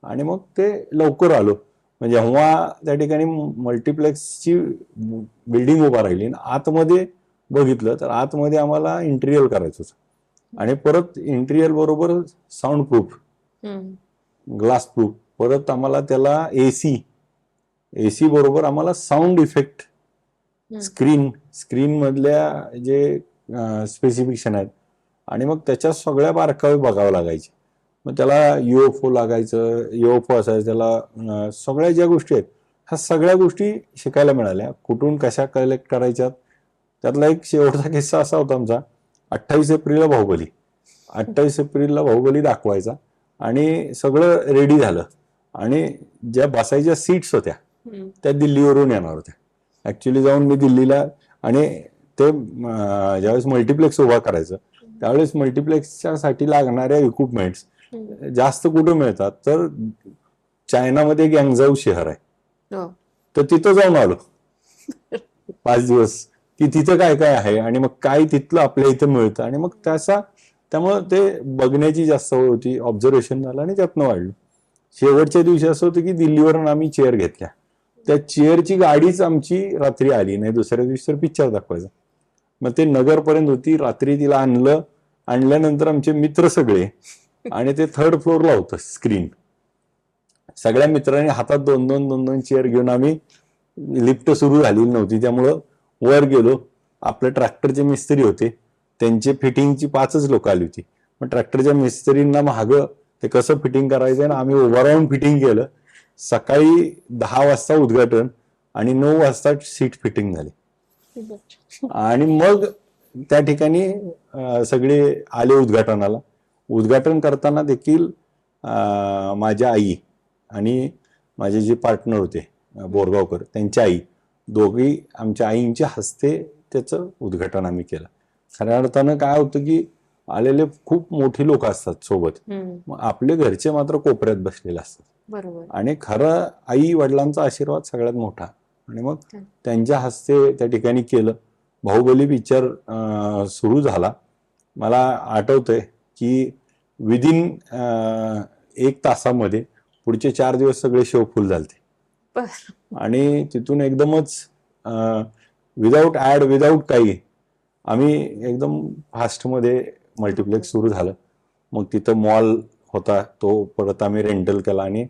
आणि मग ते लवकर आलो. म्हणजे जेव्हा त्या ठिकाणी मल्टिप्लेक्सची बिल्डिंग उभा राहिली आणि आतमध्ये बघितलं तर आतमध्ये आम्हाला इंटिरियर करायचं होतं. आणि परत इंटिरियर बरोबर साऊंड प्रूफ, ग्लास प्रूफ, परत आम्हाला त्याला एसी बरोबर आम्हाला साऊंड इफेक्ट, स्क्रीन मधल्या जे स्पेसिफिकेशन आहेत. आणि मग त्याच्या सगळ्या बारकावे बघावं लागायचे. मग त्याला UFO लागायचं, UFO असायचं, त्याला सगळ्या ज्या गोष्टी आहेत ह्या सगळ्या गोष्टी शिकायला मिळाल्या. कुठून कशा कलेक्ट करायच्यात. त्यातला एक शेवटचा किस्सा असा होता आमचा. 28 एप्रिलला बाहुबली, 28 एप्रिलला बाहुबली दाखवायचा आणि सगळं रेडी झालं. आणि ज्या बसायच्या सीट्स होत्या त्या दिल्लीवरून येणार होत्या. ऍक्च्युली जाऊन मी दिल्लीला, आणि ते ज्यावेळेस मल्टिप्लेक्स उभा करायचं त्यावेळेस मल्टिप्लेक्सच्या साठी लागणाऱ्या इक्विपमेंट्स जास्त कुठे मिळतात तर चायनामध्ये गँगझाऊ शहर आहे. तर तिथं जाऊन आलो 5 दिवस की तिथं काय काय आहे आणि मग काय तिथलं आपल्या इथं मिळतं. आणि मग त्यामुळं ते बघण्याची जास्त सवय होती, ऑब्झर्वेशन झालं आणि त्यातनं वाढलं. शेवटच्या दिवशी असं होतं की दिल्लीवरून आम्ही चेअर घेतल्या. त्या चेअरची गाडीच आमची रात्री आली नाही, दुसऱ्या दिवशी तर पिक्चर दाखवायचा. मग ते नगरपर्यंत होती. रात्री तिला आणल्यानंतर आमचे मित्र सगळे, आणि ते 3rd फ्लोअरला होतं स्क्रीन. सगळ्या मित्रांनी हातात 2-2 चेअर घेऊन, आम्ही लिफ्ट सुरू झालेली नव्हती त्यामुळं वर गेलो. आपल्या ट्रॅक्टरचे मिस्त्री होते, त्यांचे फिटिंगची 5च लोक आली होती. मग ट्रॅक्टरच्या मिस्त्रींना मागं ते कसं फिटिंग करायचं आणि आम्ही उभं राहून फिटिंग केलं. सकाळी 10 वाजता उद्घाटन आणि 9 वाजता सीट फिटिंग झाली. आणि मग त्या ठिकाणी सगळे आले उद्घाटनाला. उद्घाटन करताना देखील माझ्या आई आणि माझे जे पार्टनर होते बोरगावकर, त्यांच्या आई, दोघी आमच्या आईंच्या हस्ते त्याचं उद्घाटन आम्ही केलं. खऱ्या अर्थानं काय होतं की आलेले खूप मोठी लोक असतात सोबत, मग आपले घरचे मात्र कोपऱ्यात बसलेले असतात. बरोबर. आणि खरं आई वडिलांचा आशीर्वाद सगळ्यात मोठा. आणि मग त्यांच्या हस्ते त्या ठिकाणी केलं. बाहुबली पिक्चर सुरू झाला. मला आठवतंय की विदिन 1 तासामध्ये पुढचे 4 दिवस सगळे शो फुल झालते. आणि तिथून एकदमच विदाऊट ऍड, विदाऊट काही, आम्ही एकदम फास्टमध्ये मल्टिप्लेक्स सुरू झालं. मग तिथं मॉल होता, तो परत आम्ही रेंटल केला आणि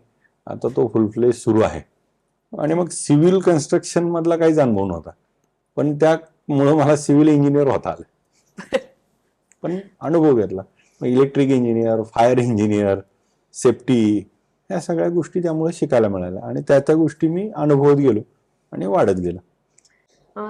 आता तो फुल फ्लेज सुरू आहे. आणि मग सिव्हिल कन्स्ट्रक्शन मधला काहीच अनुभव नव्हता, पण त्यामुळं मला सिव्हिल इंजिनियर होता आलं. पण अनुभव घेतला. मग electric engineer, fire engineer, safety, या सगळ्या गोष्टी त्यामुळे शिकायला मिळाल्या. आणि त्या गोष्टी मी अनुभवत गेलो आणि वाढत गेलो.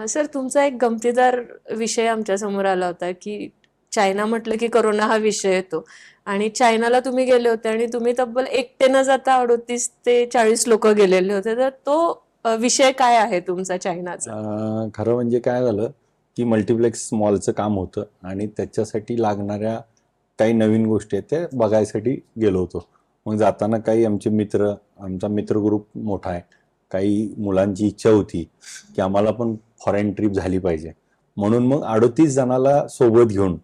सर, तुमचा एक गमतीदार विषय आमच्या समोर आला होता की चायना म्हटलं की करोना हा विषय येतो आणि चायनाला तुम्ही गेले होते आणि तुम्ही तब्बल एकटे न जाता 38 ते 40 लोक गेलेले होते. तर तो विषय काय आहे तुमचा चायनाचा? खरं म्हणजे काय झालं की मल्टिप्लेक्स मॉलचं काम होतं आणि त्याच्यासाठी लागणाऱ्या काही नवीन गोष्टी आहेत त्या बघायसाठी गेलो होतो. मग जाताना काही आमचा मित्र ग्रुप मोठा आहे, काही मुलांची इच्छा होती की आम्हाला पण फॉरेन ट्रिप झाली पाहिजे, म्हणून मग 38 जणाला सोबत घेऊन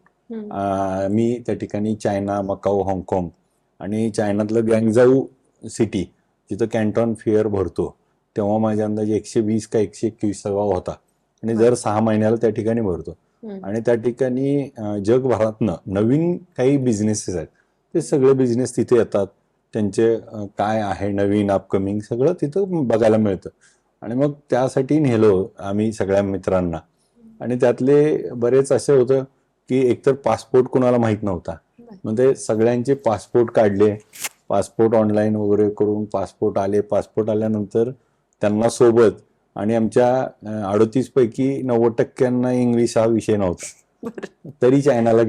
मी त्या ठिकाणी चायना, मकाऊ, हाँगकाँग आणि चायनातलं ग्वँगझाऊ सिटी जिथं कॅन्टॉन फेअर भरतो तेव्हा माझ्या अंदाजे 120 का 121 होता आणि दर 6 महिन्याला त्या ठिकाणी भरतो. आणि त्या ठिकाणी जगभरातनं नवीन काही बिझनेसेस आहेत, ते सगळे बिझनेस तिथे येतात. त्यांचे काय आहे नवीन अपकमिंग सगळं तिथं बघायला मिळतं. आणि मग त्यासाठी नेलो आम्ही सगळ्या मित्रांना. आणि त्यातले बरेच असे होतं की एकतर पासपोर्ट कुणाला माहीत नव्हता, मग ते सगळ्यांचे पासपोर्ट काढले, पासपोर्ट ऑनलाईन वगैरे करून पासपोर्ट आल्यानंतर त्यांना सोबत. आणि आमच्या 38 पैकी 90% इंग्लिश हा विषय नव्हता, तरी चायनाला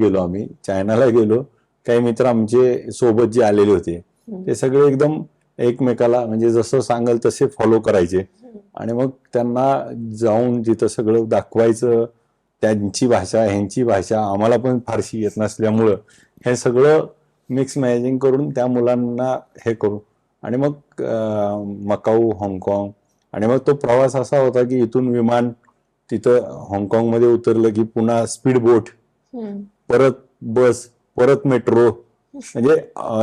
गेलो. काही मित्र आमचे सोबत जे आलेले होते ते सगळे एकदम एकमेकाला म्हणजे जसं सांगाल तसे फॉलो करायचे. आणि मग त्यांना जाऊन जिथं सगळं दाखवायचं, त्यांची भाषा ह्यांची भाषा आम्हाला पण फारशी येत नसल्यामुळं हे सगळं मिक्स मॅचिंग करून त्या मुलांना हे करू. आणि मग मकाऊ, हाँगकाँग. आणि मग तो प्रवास असा होता की इथून विमान, तिथं हाँगकाँगमध्ये उतरलं की पुन्हा स्पीड बोट, परत बस, परत मेट्रो, म्हणजे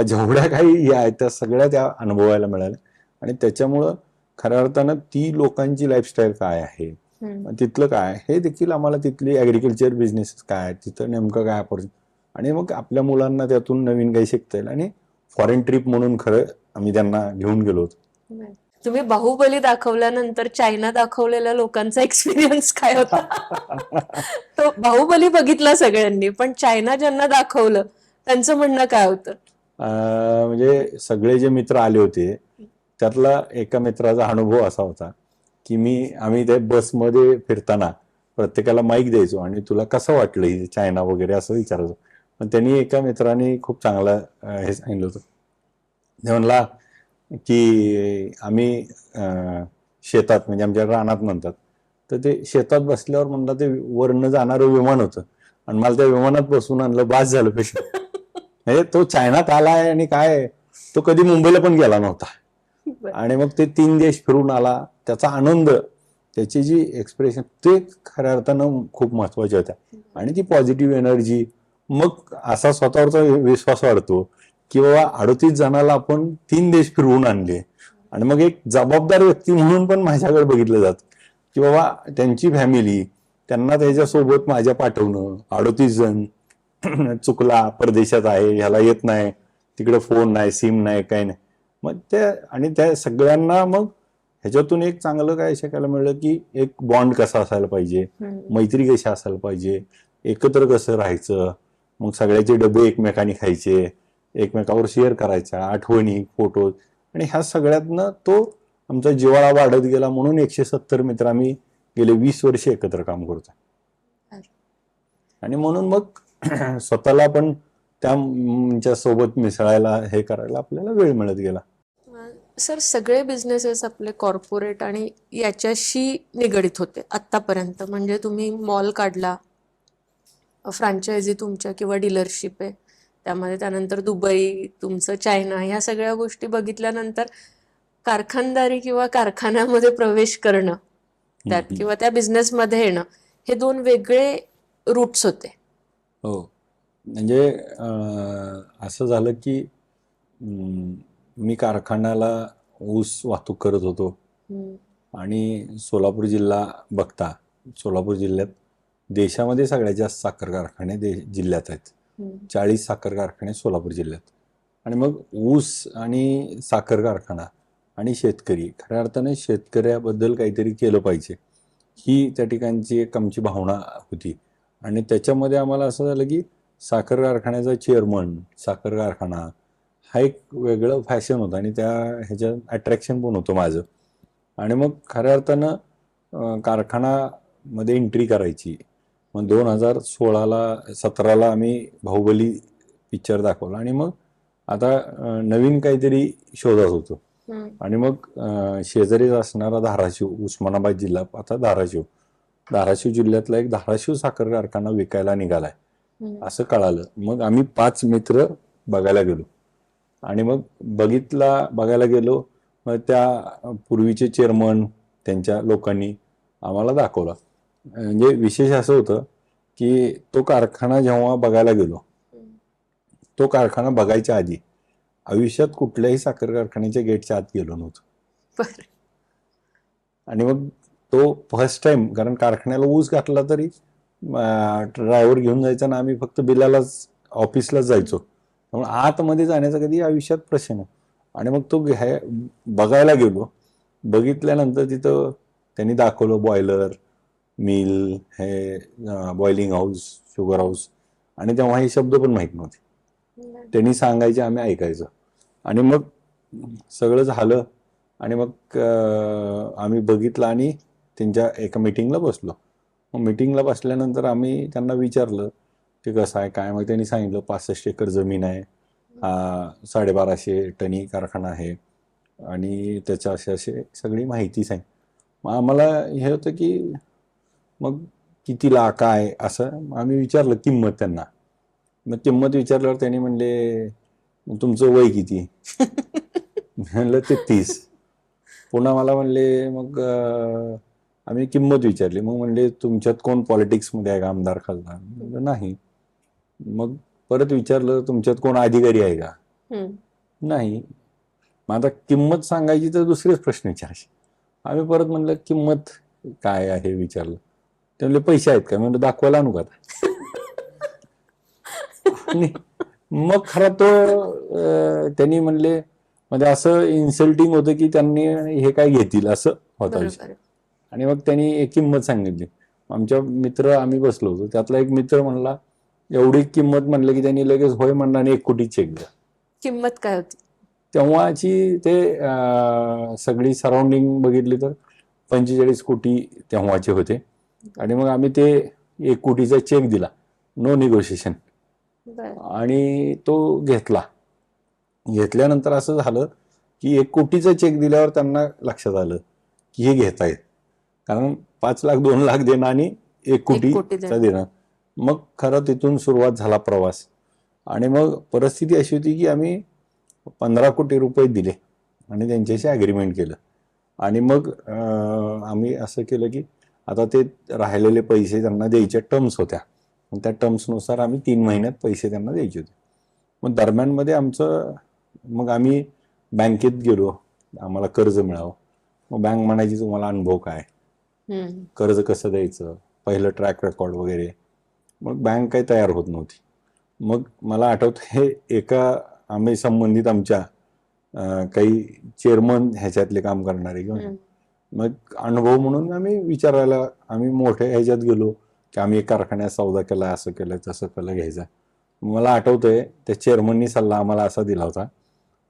जेवढ्या काही आहेत त्या सगळ्या त्या अनुभवायला मिळाल्या. आणि त्याच्यामुळं खऱ्या अर्थानं ती लोकांची लाईफस्टाईल काय आहे, तिथलं काय हे देखील आम्हाला, तिथली ॲग्रिकल्चर बिझनेस काय आहे, तिथं नेमकं काय आणि मग आपल्या मुलांना त्यातून नवीन काही शिकता येईल. आणि फॉरेन ट्रिप म्हणून खरं आम्ही त्यांना घेऊन गेलो होतो. तुम्ही बाहुबली दाखवल्यानंतर चायना दाखवलेल्या लोकांचा एक्सपिरियन्स काय होता? तो बाहुबली बघितला सगळ्यांनी, पण चायना ज्यांना दाखवलं त्यांचं म्हणणं काय होतं? म्हणजे सगळे जे मित्र आले होते त्यातला एका मित्राचा अनुभव असा होता की आम्ही त्या बसमध्ये फिरताना प्रत्येकाला माईक द्यायचो आणि तुला कसं वाटलं ही चायना वगैरे असं विचारायचो. पण त्यांनी एका मित्राने खूप चांगलं हे सांगितलं होतं. ते म्हणला की आम्ही शेतात, म्हणजे आमच्या रानात म्हणतात, तर ते शेतात बसल्यावर म्हणला ते वरनं जाणारं विमान होतं आणि मला त्या विमानात बसून आणलं, बास झालं पेशा. म्हणजे तो चायनात आलाय आणि काय, तो कधी मुंबईला पण गेला नव्हता. आणि मग ते 3 देश फिरून आला, त्याचा आनंद, त्याची जी एक्सप्रेशन, ते खऱ्या अर्थानं खूप महत्वाचे होत्या. आणि ती पॉझिटिव्ह एनर्जी, मग असा स्वतःवरचा विश्वास वाढतो की बाबा 38 जणाला आपण 3 देश फिरवून आणले. आणि मग एक जबाबदार व्यक्ती म्हणून पण माझ्याकडे बघितलं जातं की बाबा त्यांची फॅमिली, त्यांना त्याच्यासोबत माझ्या पाठवणं. 38 जण, चुकला, परदेशात आहे, ह्याला येत नाही, तिकडे फोन नाही, सिम नाही, काही नाही. मग त्या सगळ्यांना मग ह्याच्यातून एक चांगलं काय शिकायला मिळलं की एक बॉन्ड कसा असायला पाहिजे, मैत्री कशी असायला पाहिजे, एकत्र कसं राहायचं. मग सगळ्याचे डबे एकमेकांनी खायचे, एकमेकावर शेअर करायच्या, आठवणी, फोटो. आणि ह्या सगळ्यातनं तो आमचा जिव्हाळा वाढत गेला. म्हणून 170 मित्र आम्ही गेले 20 वर्ष एकत्र काम करतो. आणि म्हणून मग स्वतःला पण त्यांच्या सोबत मिसळायला, हे करायला आपल्याला वेळ मिळत गेला. सर, सगळे बिझनेसेस आपले कॉर्पोरेट आणि याच्याशी निगडित होते आत्तापर्यंत. म्हणजे तुम्ही मॉल काढला, फ्रँचायझी तुमच्या किंवा डीलरशिप आहे त्यामध्ये, त्यानंतर दुबई, तुमचं चायना, ह्या सगळ्या गोष्टी बघितल्यानंतर कारखानदारी किंवा कारखान्यामध्ये प्रवेश करणं त्यात किंवा त्या बिझनेसमध्ये येणं, हे 2 वेगळे रूट्स होते. हो, म्हणजे असं झालं की मी कारखान्याला ऊस वाहतूक करत होतो. आणि सोलापूर जिल्हा बघता, सोलापूर जिल्ह्यात देशामध्ये सगळ्यात जास्त साखर कारखाने जिल्ह्यात आहेत. 40 साखर कारखाने सोलापूर जिल्ह्यात. आणि मग ऊस आणि साखर कारखाना आणि शेतकरी, खऱ्या अर्थाने शेतकऱ्याबद्दल काहीतरी केलं पाहिजे, ही त्या ठिकाणची एक आमची भावना होती. आणि त्याच्यामध्ये आम्हाला असं झालं की साखर कारखान्याचा चेअरमन, साखर कारखाना हा एक वेगळं फॅशन होतं आणि त्या ह्याच्यात अट्रॅक्शन पण होतं माझं. आणि मग खऱ्या अर्थानं कारखानामध्ये एंट्री करायची मग 2016-17 आम्ही बाहुबली पिक्चर दाखवला आणि मग आता नवीन काहीतरी शोधत होतो. आणि मग शेजारीच असणारा धाराशिव, उस्मानाबाद जिल्हा, आता धाराशिव जिल्ह्यातला एक धाराशिव साखर कारखाना विकायला निघालाय असं कळालं. मग आम्ही 5 मित्र बघायला गेलो आणि मग बघायला गेलो. मग त्या पूर्वीचे चेअरमन त्यांच्या लोकांनी आम्हाला दाखवला. म्हणजे विशेष असं होतं की तो कारखाना जेव्हा बघायला गेलो, तो कारखाना बघायच्या आधी आयुष्यात कुठल्याही साखर कारखान्याच्या गेटच्या आत गेलो नव्हतो. आणि मग तो फर्स्ट टाइम, कारण कारखान्याला ऊस घातला तरी ड्रायव्हर घेऊन जायचा ना, आम्ही फक्त बिलालाच ऑफिसलाच जायचो. त्यामुळे आतमध्ये जाण्याचा कधी आयुष्यात प्रश्न. आणि मग तो बघायला गेलो. बघितल्यानंतर तिथं त्यांनी दाखवलं बॉयलर, मिल, हे बॉइलिंग हाऊस, शुगर हाऊस, आणि तेव्हा हे शब्द पण माहीत नव्हते. त्यांनी सांगायचे, आम्ही ऐकायचं. आणि मग सगळं झालं आणि मग आम्ही बघितलं आणि त्यांच्या एका मिटिंगला बसलो. मग मिटिंगला बसल्यानंतर आम्ही त्यांना विचारलं की कसं आहे काय. मग त्यांनी सांगितलं 65 एकर जमीन आहे, 1250 टनी कारखाना आहे आणि त्याच्या असे सगळी माहिती सांग. मग आम्हाला हे होतं की मग कितीला काय असं आम्ही विचारलं किंमत त्यांना. मग किंमत विचारल्यावर त्यांनी म्हणले तुमचं वय किती? म्हणलं 33. पुन्हा मला म्हणले मग आम्ही किंमत विचारली. मग म्हणले तुमच्यात कोण पॉलिटिक्समध्ये आहे का, आमदार खासदार? म्हणलं नाही. मग परत विचारलं तुमच्यात कोण अधिकारी आहे का? नाही. मग आता किंमत सांगायची तर दुसरेच प्रश्न विचारायचे. आम्ही परत म्हणलं किंमत काय आहे विचारलं. ते म्हणले पैसे आहेत का? म्हणजे दाखवायला आणू का? आणि मग खरं तो त्यांनी म्हणले, म्हणजे असं इन्सल्टिंग होतं की त्यांनी हे काय घेतील असं होता विषय. आणि मग त्यांनी एक किंमत सांगितली. आमच्या मित्र आम्ही बसलो होतो, त्यातला एक मित्र म्हणला एवढी किंमत म्हणलं की त्यांनी लगेच होय म्हणला आणि 1 कोटी चेक दिला. किंमत काय होती तेव्हाची? ते सगळी सराउंडिंग बघितली तर 45 कोटी तेव्हाचे होते. आणि मग आम्ही ते 1 कोटीचा चेक दिला, नो निगोशिएशन. आणि तो घेतला. घेतल्यानंतर असं झालं की 1 कोटीचा चेक दिल्यावर त्यांना लक्षात आलं की हे घेत आहेत, कारण 5 लाख 2 लाख देणं आणि 1 कोटीचा देणं. मग खरं तिथून सुरुवात झाला प्रवास. आणि मग परिस्थिती अशी होती की आम्ही 15 कोटी रुपये दिले आणि त्यांच्याशी ॲग्रीमेंट केलं. आणि मग आम्ही असं केलं की आता ते राहिलेले पैसे त्यांना द्यायच्या टर्म्स होत्या. त्या टर्म्सनुसार आम्ही 3 महिन्यात पैसे त्यांना द्यायचे होते. मग दरम्यानमध्ये मग आम्ही बँकेत गेलो, आम्हाला कर्ज मिळावं. मग बँक म्हणायची तुम्हाला अनुभव काय, कर्ज कसं द्यायचं, पहिलं ट्रॅक रेकॉर्ड वगैरे. मग बँक काही तयार होत नव्हती. मग मला आठवतं हे एका आम्ही संबंधित आमच्या काही चेअरमन ह्याच्यातले काम करणारे घेऊन मग अनुभव म्हणून आम्ही विचारायला, आम्ही मोठ्या ह्याच्यात गेलो की आम्ही एक कारखान्यात सौदा केला, असं केलं तसं केलं घ्यायचं. मला आठवतंय त्या चेअरमननी सल्ला आम्हाला असा दिला होता,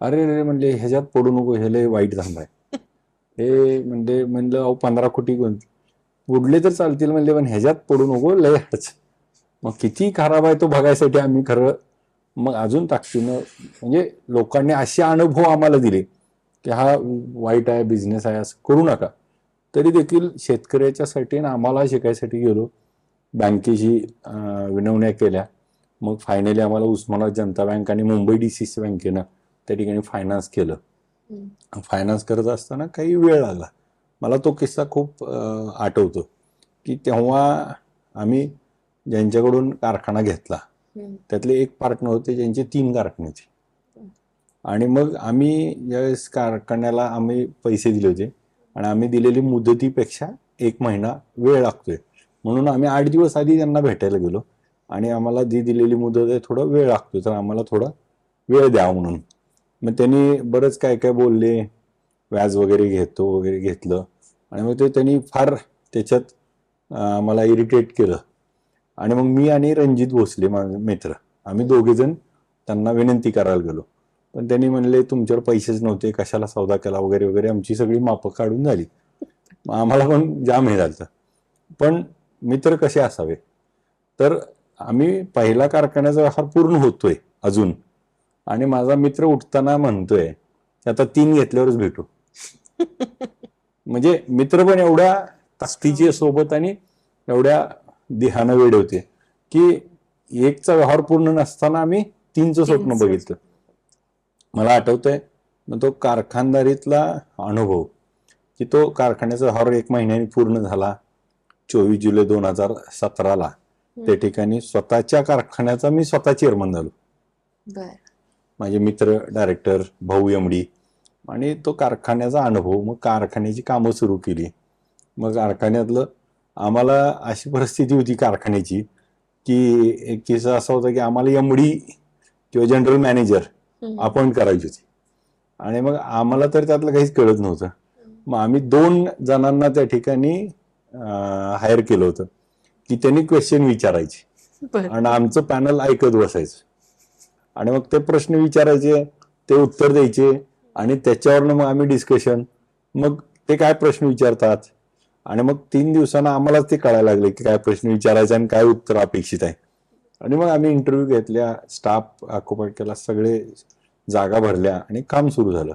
अरे रे म्हणले ह्याच्यात पडू नको, हे लय वाईट धंदा आहे. हे म्हणलं अहो 15 कोटी बुडले तर चालतील म्हणले, पण ह्याच्यात पडू नको, लय अडचण. मग किती खराब आहे तो बघायसाठी आम्ही खरं मग अजून ताकदीनं, म्हणजे लोकांनी असे अनुभव आम्हाला दिले की हा वाईट आहे, बिझनेस आहे, असं करू नका. तरी देखील शेतकऱ्याच्यासाठी ना आम्हाला शिकायसाठी गेलो, बँकेशी विनवण्या केल्या. मग फायनली आम्हाला उस्मानाबाद जनता बँक आणि मुंबई DCC बँकेनं त्या ठिकाणी फायनान्स केलं. फायनान्स करत असताना काही वेळ लागला. मला तो किस्सा खूप आठवतो की तेव्हा आम्ही ज्यांच्याकडून कारखाना घेतला त्यातले एक पार्टनर होते ज्यांचे 3 कारखाने होते. आणि मग आम्ही ज्यावेळेस कारखान्याला आम्ही पैसे दिले होते आणि आम्ही दिलेली मुदतीपेक्षा 1 महिना वेळ लागतोय म्हणून आम्ही 8 दिवस आधी त्यांना भेटायला गेलो आणि आम्हाला जी दिलेली मुदत आहे थोडा वेळ लागतोय, तर आम्हाला थोडा वेळ द्या म्हणून. मग त्यांनी बरंच काय काय बोलले, व्याज वगैरे घेतलं. आणि मग त्यांनी फार त्याच्यात मला इरिटेट केलं. आणि मग मी आणि रणजित भोसले माझे मित्र, आम्ही दोघेजण त्यांना विनंती करायला गेलो. पण त्यांनी म्हणले तुमच्यावर पैसेच नव्हते, कशाला सौदा केला वगैरे वगैरे. आमची सगळी मापं काढून झाली. आम्हाला पण जाम हे झालं. पण मित्र कसे असावे, तर आम्ही पहिला कारखान्याचा व्यवहार पूर्ण होतोय अजून, आणि माझा मित्र उठताना म्हणतोय की आता 3 घेतल्यावरच भेटू. म्हणजे मित्र पण एवढ्या ताकदीचे सोबत आणि एवढ्या देहानं वेडे होते की 1चा व्यवहार पूर्ण नसताना आम्ही 3चं स्वप्न 3चं. बघितलं. मला आठवतंय मग तो कारखानदारीतला अनुभव की तो कारखान्याचा व्यवहार 1 महिन्याने पूर्ण झाला 24 जुलै 2017ला. त्या ठिकाणी स्वतःच्या कारखान्याचा मी स्वतः चेअरमन झालो. बर. माझे मित्र डायरेक्टर, भाऊ एमडी, आणि तो कारखान्याचा अनुभव. मग कारखान्याची कामं सुरू केली. मग कारखान्यातलं आम्हाला अशी परिस्थिती होती कारखान्याची की एक किस्सा असा होता की आम्हाला एमडी किंवा जनरल मॅनेजर अपॉइंट करायची होती, आणि मग आम्हाला तर त्यातलं काहीच कळत नव्हतं. मग आम्ही 2 जणांना त्या ठिकाणी हायर केलं होतं की त्यांनी क्वेश्चन विचारायचे बर. आणि आमचं पॅनल ऐकत बसायचं, आणि मग ते प्रश्न विचारायचे, ते उत्तर द्यायचे, आणि त्याच्यावरनं मग आम्ही डिस्कशन. मग ते काय प्रश्न विचारतात, आणि मग 3 दिवसांना आम्हालाच ते कळायला लागले की काय प्रश्न विचारायचा आणि काय उत्तर अपेक्षित आहे. आणि मग आम्ही इंटरव्ह्यू घेतल्या, स्टाफ ऑक्युपाईड केला, सगळे जागा भरल्या आणि काम सुरू झालं.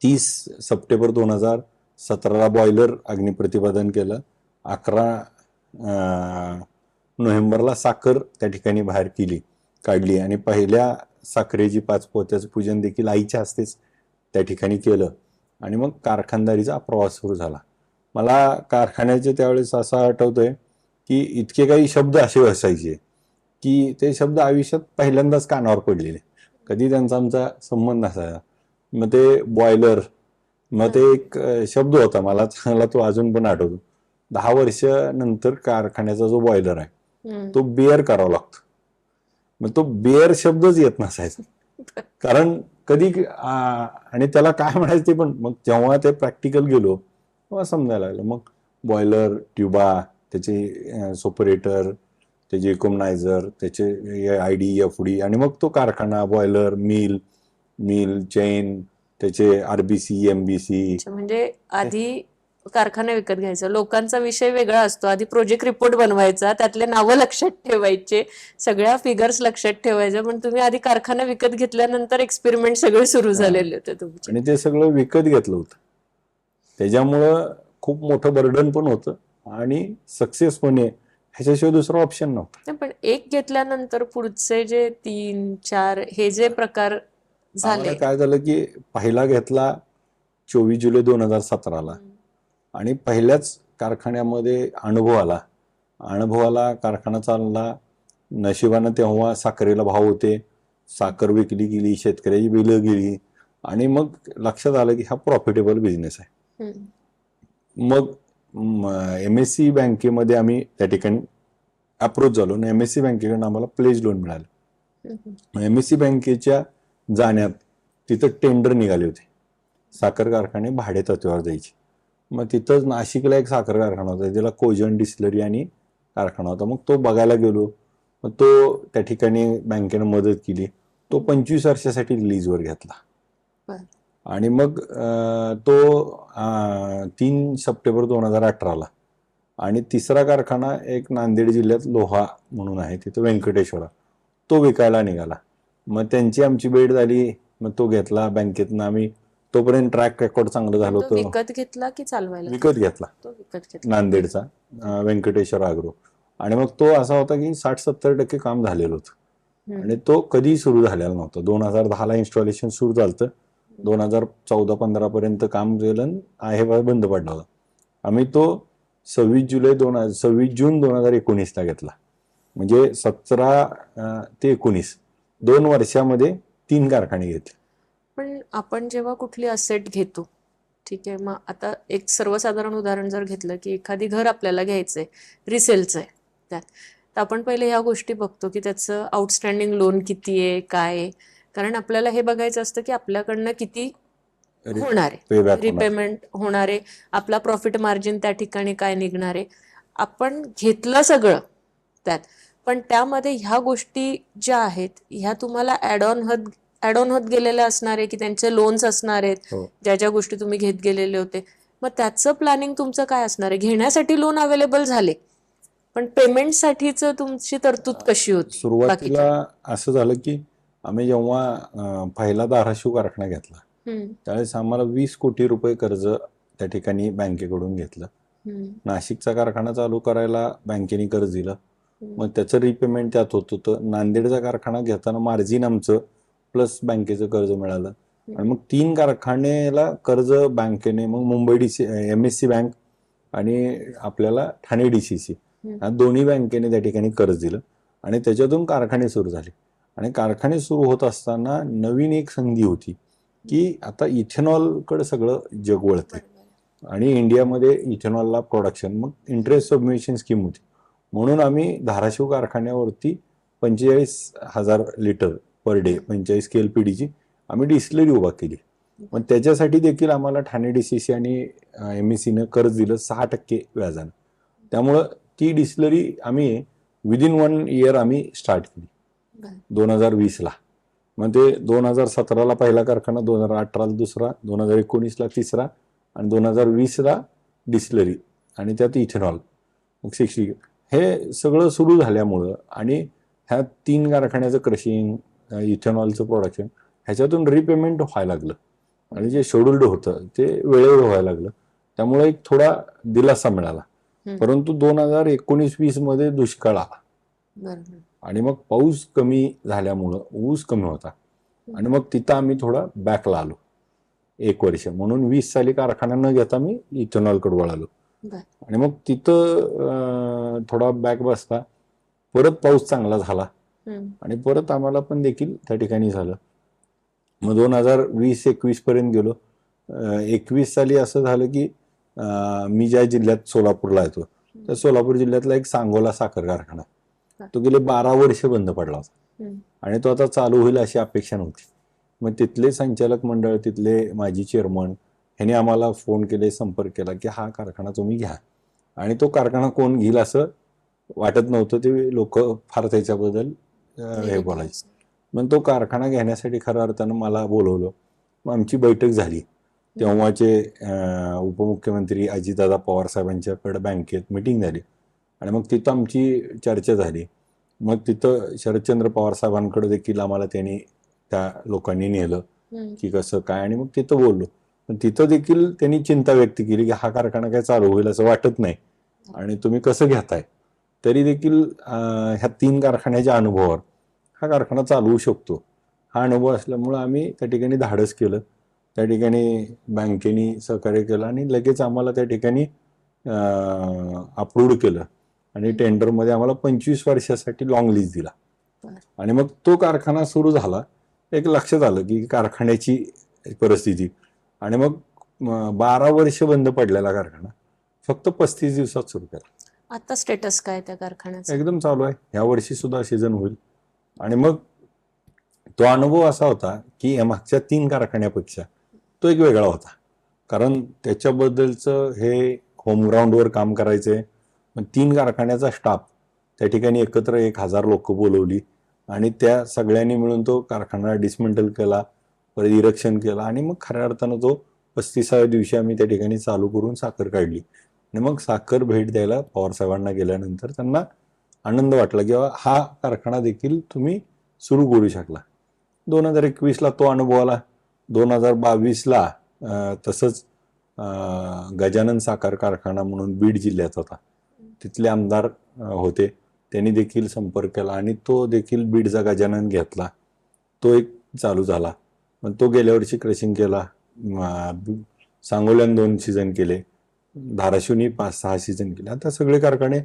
30 सप्टेंबर 2017ला बॉयलर अग्निप्रतिपादन केलं. 11 नोव्हेंबरला साखर त्या ठिकाणी बाहेर काढली, आणि पहिल्या साखरेची 5 पोत्याचं पूजन देखील आईच्या हस्तेच त्या ठिकाणी केलं. आणि मग कारखानदारीचा प्रवास सुरू झाला. मला कारखान्याचे त्यावेळेस असं आठवतंय की इतके काही शब्द असे असायचे की ते शब्द आयुष्यात पहिल्यांदाच कानावर पडलेले, कधी त्यांचा आमचा संबंध नसायचा. मग ते बॉयलर, मग ते एक शब्द होता मला चांगला, तो अजून पण आठवतो. 10 वर्ष नंतर कारखान्याचा जो बॉयलर आहे तो बेअर करावा लागतो. मग तो बेअर शब्दच येत नसायचा, कारण कधी आणि त्याला काय म्हणायचं ते पण. मग जेव्हा ते प्रॅक्टिकल गेलो तेव्हा समजायला लागलं. मग बॉयलर, ट्युबा, त्याचे सोपरेटर, त्याचे इकोमनायझर, त्याचे आयडी, एफडी, आणि मग तो कारखाना, बॉयलर, मिल चेन, त्याचे आरबीसी, एमबीसी. म्हणजे आधी कारखाना विकत घ्यायचा, लोकांचा विषय वेगळा असतो. आधी प्रोजेक्ट रिपोर्ट बनवायचा, त्यातले नावं लक्षात ठेवायचे, सगळ्या फिगर्स लक्षात ठेवायच्या. पण तुम्ही आधी कारखाना विकत घेतल्यानंतर एक्सपेरिमेंट सगळे सुरू झालेले होते तुमचे. आणि ते सगळं विकत घेतलं होतं, त्याच्यामुळं खूप मोठं बर्डन पण होतं, आणि सक्सेस पण आहे, ह्याच्याशिवाय दुसरा ऑप्शन नव्हता. पण एक घेतल्यानंतर पुढचे जे 3-4 हे जे प्रकार झाले, काय झालं की पहिला घेतला 24 जुलै 2017ला, आणि पहिल्याच कारखान्यामध्ये अनुभवाला कारखाना चालला. नशिबानं तेव्हा साखरेला भाव होते, साखर विकली गेली, शेतकऱ्याची बिलं गेली, आणि मग लक्षात आलं की हा प्रॉफिटेबल बिझनेस आहे. मग MSC बँकेमध्ये आम्ही त्या ठिकाणी अप्रोच झालो, आणि MSC बँकेकडून आम्हाला प्लेज लोन मिळालं. MSC बँकेच्या जाण्यात तिथं टेंडर निघाले होते, साखर कारखाने भाडे तत्त्वावर द्यायचे. मग तिथंच नाशिकला एक साखर कारखाना होता, त्याला कोजन डिस्टिलरी आणि कारखाना होता. मग तो बघायला गेलो, मग तो त्या ठिकाणी बँकेनं मदत केली. तो 25 वर्षासाठी लीजवर घेतला. आणि मग तो 3 सप्टेंबर 2018ला, आणि 3रा कारखाना एक नांदेड जिल्ह्यात लोहा म्हणून आहे, तिथं व्यंकटेश्वरा, तो विकायला निघाला. मग त्यांची आमची भेट झाली, मग तो घेतला बँकेतनं आम्ही. तोपर्यंत ट्रॅक रेकॉर्ड चांगलं झालं होतं. विकत घेतला की चालवायला? विकत घेतला, तो विकत घेतला नांदेडचा व्यंकटेश्वर आग्रो. आणि मग तो असा होता की 60-70% काम झालेलं होतं, आणि तो कधी सुरू झालेला नव्हता. 2010ला इन्स्टॉलेशन सुरू झालं, 2014-15 पर्यंत काम केलं, आहे बंद पडला होता. आम्ही तो 26 जून 2019ला घेतला. म्हणजे 17 ते 19 2 वर्षामध्ये 3 कारखाने घेतले. पण आपण जेव्हा कुठली असेट घेतो, ठीक आहे, मग आता एक सर्वसाधारण उदाहरण जर घेतलं की एखादी घर आपल्याला घ्यायचंय, रिसेलचं आहे त्यात, तर आपण पहिले ह्या गोष्टी बघतो की त्याचं आउटस्टँडिंग लोन किती आहे, काय आहे. कारण आपल्याला हे बघायचं असतं की आपल्याकडनं किती होणार आहे, रिपेमेंट होणार आहे, आपला प्रॉफिट मार्जिन त्या ठिकाणी काय निघणार आहे. आपण घेतलं सगळं त्यात, पण त्यामध्ये ह्या गोष्टी ज्या आहेत ह्या तुम्हाला ऍड ऑन होत गेलेले असणार आहे की त्यांचे लोन्स असणार आहेत, ज्या ज्या गोष्टी तुम्ही घेत गेलेले होते. मग त्याचं प्लॅनिंग तुमचं काय असणार आहे? घेण्यासाठी लोन अवेलेबल झाले, पण पेमेंटसाठीच तुमची तरतूद कशी होती सुरुवातीला बाकीच्या? असं झालं की आम्ही जेव्हा पहिला धाराशिव कारखाना घेतला त्यावेळेस आम्हाला 20 कोटी रुपये कर्ज त्या ठिकाणी बँकेकडून घेतलं. नाशिकचा कारखाना चालू करायला बँकेने कर्ज दिलं, मग त्याचं रिपेमेंट त्यात होत होतं. नांदेडचा कारखाना घेताना मार्जिन आमचं प्लस बँकेचं कर्ज मिळालं. आणि मग 3 कारखान्याला कर्ज बँकेने, मग मुंबई MSC बँक आणि आपल्याला ठाणे DCC ह्या दोन्ही बँकेने त्या ठिकाणी कर्ज दिलं आणि त्याच्यातून कारखाने सुरू झाले. आणि कारखाने सुरू होत असताना नवीन एक संधी होती की आता इथेनॉलकडे सगळं जग वळतंय आणि इंडियामध्ये इथेनॉलला प्रोडक्शन, मग इंटरेस्ट सबमिशन स्कीम होती. म्हणून आम्ही धाराशिव कारखान्यावरती 45,000 लिटर पर डे 45 KLPDची आम्ही डिस्टिलरी उभा केली. मग त्याच्यासाठी देखील आम्हाला ठाणे DCC आणि MSCनं कर्ज दिलं 6% व्याजानं. त्यामुळं ती डिस्टिलरी आम्ही विदिन 1 इयर आम्ही स्टार्ट केली 2020ला. मग ते 2017ला पहिला कारखाना, 2018ला दुसरा, 2019ला तिसरा आणि 2020ला डिस्टिलरी आणि त्यात इथेनॉल मग 60. हे सगळं सुरू झाल्यामुळं आणि ह्या 3 कारखान्याचं क्रशिंग, इथेनॉलचं प्रोडक्शन ह्याच्यातून रिपेमेंट व्हायला लागलं आणि जे शेड्यूल्ड होतं ते वेळेवर व्हायला लागलं. त्यामुळे एक थोडा दिलासा मिळाला. परंतु 2019-20 मध्ये दुष्काळ आला आणि मग पाऊस कमी झाल्यामुळं ऊस कमी होता आणि मग तिथं आम्ही थोडा बॅकला आलो 1 वर्ष. म्हणून 20 साली कारखाना न घेता मी इथेनॉलकडे वळालो आणि मग तिथं थोडा बॅक बसला. परत पाऊस चांगला झाला आणि परत आम्हाला पण देखील त्या ठिकाणी झालं. मग 2020-21 पर्यंत गेलो. 21 साली असं झालं की मी ज्या जिल्ह्यात सोलापूरला येतो त्या सोलापूर जिल्ह्यातला एक सांगोला साखर कारखाना, तो गेले 12 वर्ष बंद पडला होता आणि तो आता चालू होईल अशी अपेक्षा नव्हती. मग तिथले संचालक मंडळ, तिथले माजी चेअरमन ह्यांनी आम्हाला फोन केले, संपर्क केला की हा कारखाना तुम्ही घ्या. आणि तो कारखाना कोण घेईल असं वाटत नव्हतं. ते लोक फार त्याच्याबद्दल हे बोलायचे. मग तो कारखाना घेण्यासाठी खऱ्या अर्थानं मला बोलवलं. मग आमची बैठक झाली. तेव्हाचे उपमुख्यमंत्री अजितदादा पवार साहेबांच्याकडे बँकेत मिटिंग झाली आणि मग तिथं आमची चर्चा झाली. मग तिथं शरदचंद्र पवार साहेबांकडे देखील आम्हाला त्यांनी त्या लोकांनी नेलं की कसं काय, आणि मग तिथं बोललो. पण तिथं देखील त्यांनी चिंता व्यक्त केली की हा कारखाना काय चालू होईल असं वाटत नाही आणि तुम्ही कसं घेताय. तरी देखील ह्या 3 कारखान्याच्या अनुभवावर हा कारखाना चालू होऊ शकतो हा अनुभव असल्यामुळं आम्ही त्या ठिकाणी धाडस केलं. त्या ठिकाणी बँकेने सहकार्य केलं आणि लगेच आम्हाला त्या ठिकाणी अप्रूव्ड केलं आणि टेंडरमध्ये आम्हाला 25 वर्षासाठी लॉंग लीज दिला. आणि मग तो कारखाना सुरू झाला. एक लक्षात आलं की कारखान्याची परिस्थिती, आणि मग 12 वर्ष बंद पडलेला कारखाना फक्त 35 दिवसात सुरू केला. आता स्टेटस काय त्या कारखान्याचं? एकदम चालू आहे. ह्या वर्षी सुद्धा सीझन होईल. आणि मग तो अनुभव असा होता की या मागच्या 3 कारखान्यापेक्षा तो एक वेगळा होता, कारण त्याच्याबद्दलचं हे होमग्राऊंडवर काम करायचे. मग 3 कारखान्याचा स्टाफ त्या ठिकाणी एकत्र 1000 लोक बोलवली आणि त्या सगळ्यांनी मिळून तो कारखाना डिसमेंटल केला, परत इरेक्शन केला आणि मग खऱ्या अर्थानं तो 35व्या दिवशी आम्ही त्या ठिकाणी चालू करून साखर काढली. आणि मग साखर भेट द्यायला पवार साहेबांना गेल्यानंतर त्यांना आनंद वाटला की हा कारखाना देखील तुम्ही सुरू करू शकला. 2021ला तो अनुभव आला. 2022ला तसंच गजानन साखर कारखाना म्हणून बीड जिल्ह्यात होता, तिथले आमदार होते, त्यांनी देखील संपर्क केला आणि तो देखील बीडचा गजानन घेतला. तो एक चालू झाला. मग तो गेल्या वर्षी क्रशिंग केला. सांगोल्यान 2 सीझन केले, धाराशिवनी 5-6 सीझन केले. आता सगळे कारखाने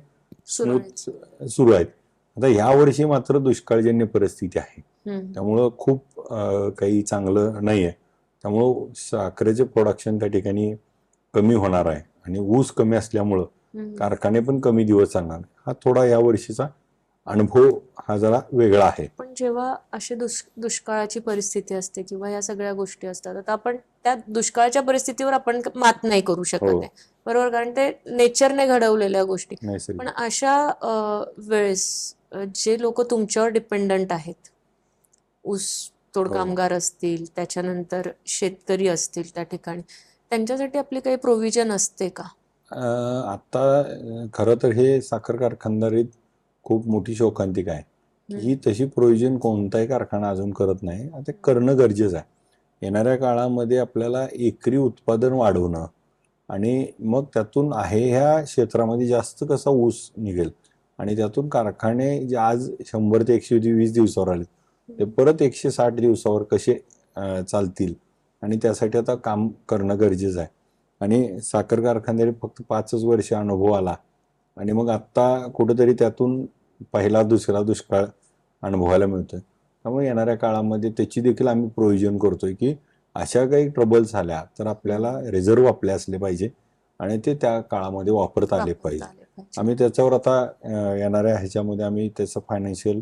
सुरू आहेत. आता ह्या वर्षी मात्र दुष्काळजन्य परिस्थिती आहे, त्यामुळं खूप काही चांगलं नाही आहे. त्यामुळं साखरेचे प्रोडक्शन त्या ठिकाणी कमी होणार आहे आणि ऊस कमी असल्यामुळं कारखाने पण कमी दिवस चालणार. हा थोडा या वर्षीचा अनुभव हा जरा वेगळा आहे. पण जेव्हा अशी दुष्काळाची परिस्थिती असते किंवा या सगळ्या गोष्टी असतात, आता आपण त्या दुष्काळाच्या परिस्थितीवर आपण मात नाही करू शकत आहे, बरोबर, कारण ते नेचरने घडवलेल्या गोष्टी. पण अशा वेळेस जे लोक तुमच्यावर डिपेंडंट आहेत, ऊस तोड कामगार असतील, त्याच्यानंतर शेतकरी असतील, त्या ठिकाणी त्यांच्यासाठी आपली काही प्रोव्हिजन असते का? आता खरं तर हे साखर कारखानदारीत खूप मोठी शोकांतिका आहे. ही तशी प्रोव्हिजन कोणताही कारखाना अजून करत नाही. आता करणं गरजेचं आहे. येणाऱ्या काळामध्ये आपल्याला एकरी उत्पादन वाढवणं आणि मग त्यातून आहे ह्या क्षेत्रामध्ये जास्त कसा ऊस निघेल आणि त्यातून कारखाने जे आज 100 ते 120 दिवसावर आले ते परत 160 दिवसावर कसे चालतील आणि त्यासाठी आता काम करणं गरजेचं आहे. आणि साखर कारखानदारी फक्त 5च वर्ष अनुभव आला आणि मग आत्ता कुठंतरी त्यातून पहिला दुसरा दुष्काळ अनुभवायला मिळतोय. त्यामुळे येणाऱ्या काळामध्ये त्याची देखील आम्ही प्रोव्हिजन करतोय की अशा काही ट्रबल्स आल्या तर आपल्याला रिझर्व्ह आपले असले पाहिजे आणि ते त्या काळामध्ये वापरता आले पाहिजे. आम्ही त्याच्यावर आता येणाऱ्या ह्याच्यामध्ये आम्ही त्याचं फायनान्शियल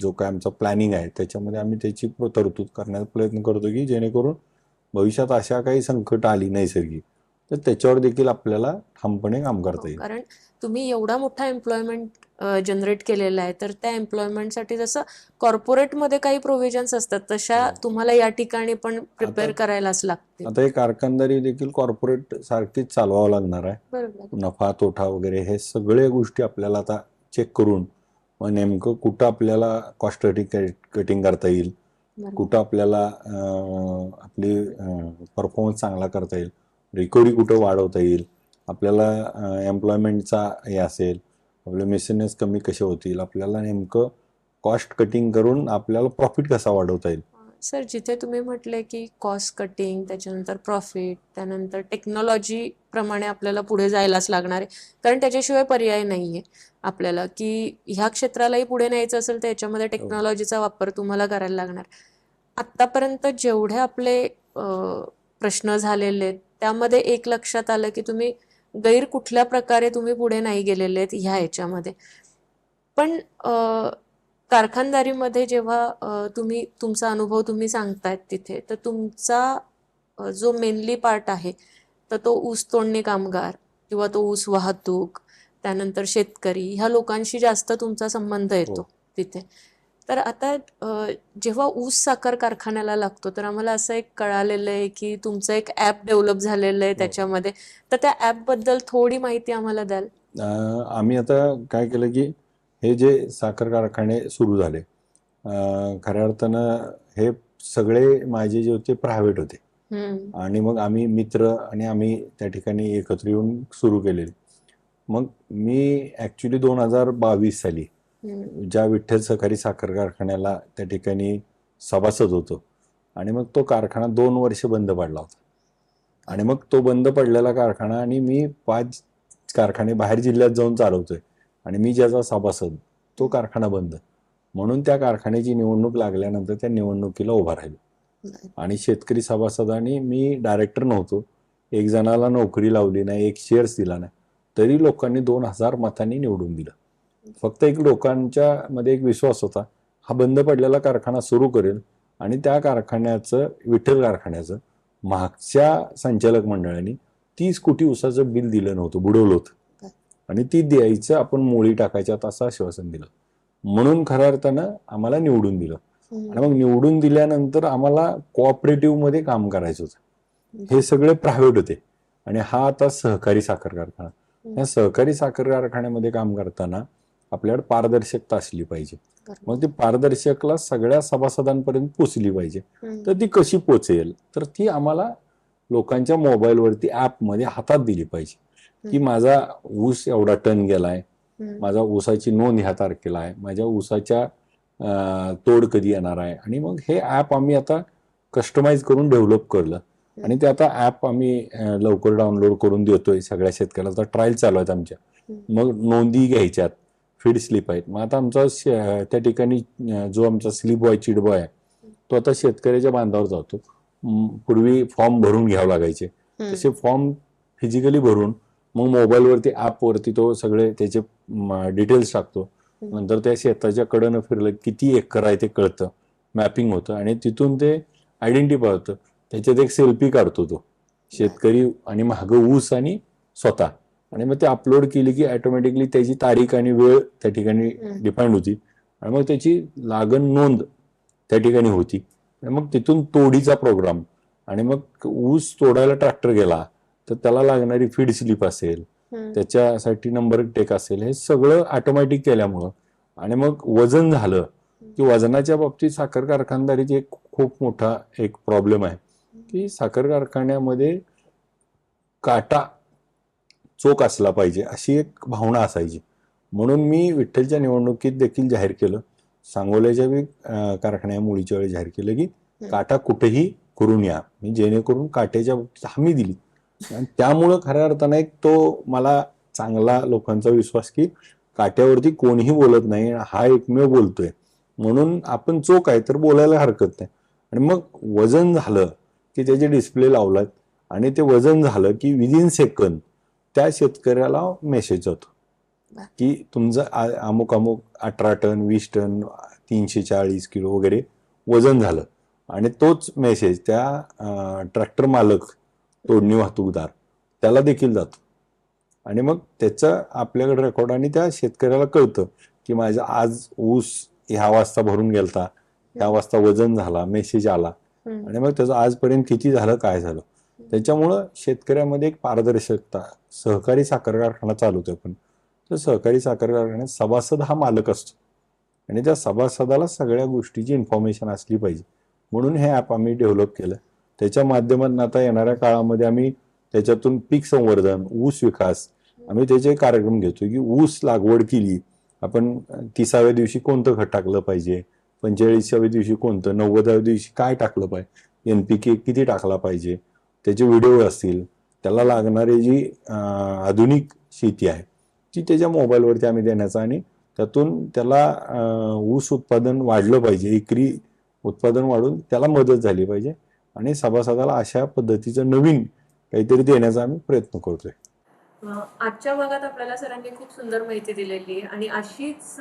जो काय आमचा प्लॅनिंग आहे त्याच्यामध्ये आम्ही त्याची तरतूद करण्याचा प्रयत्न करतो की जेणेकरून भविष्यात अशा काही संकट आली नैसर्गिक तर त्याच्यावर देखील आपल्याला ठामपणे काम करता येईल. कारण तुम्ही एवढा मोठा एम्प्लॉयमेंट जनरेट केलेला आहे तर त्या एम्प्लॉयमेंटसाठी जसं कॉर्पोरेटमध्ये काही प्रोव्हिजन्स असतात तशा तुम्हाला या ठिकाणी पण प्रिपेअर करायलाच लागते. आता हे कारखानदारी देखील कॉर्पोरेट सारखीच चालवावं लागणार आहे. बरोबर. नफा तोटा वगैरे हे सगळे गोष्टी आपल्याला आता चेक करून मग नेमकं कुठं आपल्याला कॉस्ट कटिंग करता येईल, कुठं आपल्याला आपली परफॉर्मन्स चांगला करता येईल, रिकव्हरी कुठं वाढवता येईल, आपल्याला एम्प्लॉयमेंटचा हे असेल, आपले मेसेनेस कमी कसे होतील, आपल्याला नेमकं कॉस्ट कटिंग करून आपल्याला प्रॉफिट कसा वाढवता येईल. सर जिथे तुम्ही म्हटले की कॉस्ट कटिंग त्याच्यानंतर प्रॉफिट त्यानंतर टेक्नॉलॉजी प्रमाणे आपल्याला पुढे जायलाच लागणार आहे कारण त्याच्याशिवाय पर्याय नाहीये आपल्याला की ह्या क्षेत्रालाही पुढे न्यायचं असेल तर याच्यामध्ये टेक्नॉलॉजीचा वापर तुम्हाला करायला लागणार. आतापर्यंत जेवढे आपले प्रश्न झालेले आहेत त्यामध्ये एक लक्षात आलं की तुम्ही गैर कुठल्या प्रकारे तुम्ही पुढे नाही गेलेले आहेत ह्या ह्याच्यामध्ये. पण कारखानदारीमध्ये जेव्हा तुम्ही तुमचा अनुभव तुम्ही सांगतायत तिथे तर तुमचा जो मेनली पार्ट आहे तर तो ऊस तोडणी कामगार किंवा तो ऊस वाहतूक त्यानंतर शेतकरी ह्या लोकांशी जास्त तुमचा संबंध येतो तिथे. तर आता जेव्हा ऊस साखर कारखान्याला लागतो तर आम्हाला असं एक कळालेलं आहे की तुमचं एक ॲप डेव्हलप झालेलं आहे त्याच्यामध्ये तर त्या ॲपबद्दल थोडी माहिती आम्हाला द्याल. आम्ही आता काय केलं की हे जे साखर कारखाने सुरू झाले खऱ्या अर्थानं हे सगळे माझे जे होते प्रायव्हेट होते आणि मग आम्ही मित्र आणि आम्ही त्या ठिकाणी एकत्र येऊन सुरू केलेले. मग मी ऍक्च्युली 2022 साली ज्या विठ्ठल सहकारी साखर कारखान्याला त्या ठिकाणी सभासद होतो आणि मग तो कारखाना 2 वर्ष बंद पडला होता आणि मग तो बंद पडलेला कारखाना आणि मी 5 कारखाने बाहेर जिल्ह्यात जाऊन चालवतोय आणि मी ज्याचा सभासद तो कारखाना बंद म्हणून त्या कारखान्याची निवडणूक लागल्यानंतर त्या निवडणुकीला उभा राहिलो आणि शेतकरी सभासदांनी मी डायरेक्टर नव्हतो, एक जणाला नोकरी लावली नाही, एक शेअर्स दिला नाही, तरी लोकांनी 2000 मतांनी निवडून दिलं. फक्त एक लोकांच्या मध्ये एक विश्वास होता हा बंद पडलेला कारखाना सुरू करेल आणि त्या कारखान्याचं विठ्ठल कारखान्याचं मागच्या संचालक मंडळाने 30 कोटी ऊसाचं बिल दिलं नव्हतं, बुडवलं होतं आणि ती द्यायचं आपण मोळी टाकायच्यात असं आश्वासन दिलं म्हणून खऱ्या अर्थानं आम्हाला निवडून दिलं. आणि मग निवडून दिल्यानंतर आम्हाला कोऑपरेटिव्ह मध्ये काम करायचं होतं. हे सगळे प्रायव्हेट होते आणि हा आता सहकारी साखर कारखाना. या सहकारी साखर कारखान्यामध्ये काम करताना आपल्याकडे पारदर्शकता असली पाहिजे. मग ती पारदर्शकला सगळ्या सभासदांपर्यंत पोचली पाहिजे. तर ती कशी पोचेल तर ती आम्हाला लोकांच्या मोबाईलवरती ॲपमध्ये हातात दिली पाहिजे की माझा ऊस एवढा टन गेलाय, माझा ऊसाची नोंद ह्या तारखेला आहे, माझ्या ऊसाच्या तोड कधी येणार आहे. आणि मग हे ॲप आम्ही आता कस्टमाइज करून डेव्हलप करलं आणि ते आता ॲप आम्ही लवकर डाउनलोड करून देतोय सगळ्या शेतकऱ्याला. आता ट्रायल चालू आहेत आमच्या. मग नोंदी घ्यायच्यात, फीड स्लिप आहेत. मग आता आमचा त्या ठिकाणी जो आमचा स्लिप बॉय चिट बॉय आहे तो आता शेतकऱ्याच्या बांधावर जातो. पूर्वी फॉर्म भरून घ्यावं लागायचे, तसे फॉर्म फिजिकली भरून मग मोबाईलवरती ॲपवरती तो सगळे त्याचे डिटेल्स टाकतो. नंतर त्या शेताच्या कडनं फिरलं किती एकर आहे ते कळतं, मॅपिंग होतं आणि तिथून ते आयडेंटिफाय होतं. त्याच्यात एक सेल्फी काढतो तो शेतकरी आणि मागं ऊस आणि स्वतः आणि मग ते अपलोड केली की ऑटोमॅटिकली त्याची तारीख आणि वेळ त्या ठिकाणी डिफाईंड होती आणि मग त्याची लागण नोंद त्या ठिकाणी होती. मग तिथून तोडीचा प्रोग्राम आणि मग ऊस तोडायला ट्रॅक्टर गेला तर त्याला लागणारी फीड स्लिप असेल, त्याच्यासाठी नंबर टेक असेल, हे सगळं ऑटोमॅटिक केल्यामुळं आणि मग वजन झालं की वजनाच्या बाबतीत साखर कारखानदारीची एक खूप मोठा एक प्रॉब्लेम आहे की साखर कारखान्यामध्ये काटा चोख असला पाहिजे अशी एक भावना असायची. म्हणून मी विठ्ठलच्या निवडणुकीत देखील जाहीर केलं, सांगोल्याच्या बी कारखान्या मुळीच्या वेळी जाहीर केलं की काटा कुठेही करून या, जेणेकरून काट्याच्या बाबतीत हमी दिली. आणि त्यामुळं खऱ्या अर्थानं एक तो मला चांगला लोकांचा विश्वास की काट्यावरती कोणीही बोलत नाही, हा एकमेव बोलतोय, म्हणून आपण चोख आहे तर बोलायला हरकत नाही. आणि मग वजन झालं की त्याचे डिस्प्ले लावलात आणि ते वजन झालं की विदिन सेकंद त्या शेतकऱ्याला मेसेज जातो की तुमचं अमुक अमुक 18 टन 20 टन 340 किलो वगैरे वजन झालं. आणि तोच मेसेज त्या ट्रॅक्टर मालक, तोडणी वाहतूकदार त्याला देखील जातो. आणि मग त्याचं आपल्याकडे रेकॉर्ड आणि त्या शेतकऱ्याला कळतं की माझा आज ऊस ह्या वाजता भरून गेलता, ह्या वाजता वजन झाला, मेसेज आला. आणि मग त्याचं आजपर्यंत किती झालं, काय झालं. त्याच्यामुळं शेतकऱ्यामध्ये एक पारदर्शकता, सहकारी साखर कारखाना चालवतोय पण तर सहकारी साखर कारखान्यात सभासद हा मालक असतो आणि त्या सभासदाला सगळ्या गोष्टीची इन्फॉर्मेशन असली पाहिजे. म्हणून हे ॲप आम्ही डेव्हलप केलं. त्याच्या माध्यमातून आता येणाऱ्या काळामध्ये आम्ही त्याच्यातून पीक संवर्धन, ऊस विकास, आम्ही त्याचे कार्यक्रम घेतोय की ऊस लागवड केली आपण 30व्या दिवशी कोणतं खत टाकलं पाहिजे, 45व्या दिवशी कोणतं, 90व्या दिवशी काय टाकलं पाहिजे, NPK किती टाकला पाहिजे, त्याचे व्हिडिओ असतील, त्याला लागणारी जी आधुनिक शेती आहे ती त्याच्या मोबाईलवरती आम्ही देण्याचा आणि त्यातून त्याला ऊस उत्पादन वाढलं पाहिजे, एकरी उत्पादन वाढून त्याला मदत झाली पाहिजे आणि सभासदाला अशा पद्धतीचं नवीन काहीतरी देण्याचा आम्ही प्रयत्न करतोय. आजच्या भागात आपल्याला सरांनी खूप सुंदर माहिती दिलेली आहे आणि अशीच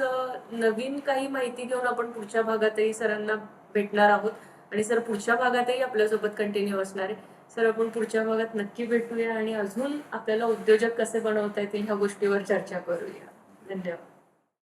नवीन काही माहिती घेऊन आपण पुढच्या भागातही सरांना भेटणार आहोत आणि सर पुढच्या भागातही आपल्यासोबत कंटिन्यू असणार आहे. सर आपण पुढच्या भागात नक्की भेटूया आणि अजून आपल्याला उद्योजक कसे बनवता येतील ह्या गोष्टीवर चर्चा करूया. धन्यवाद.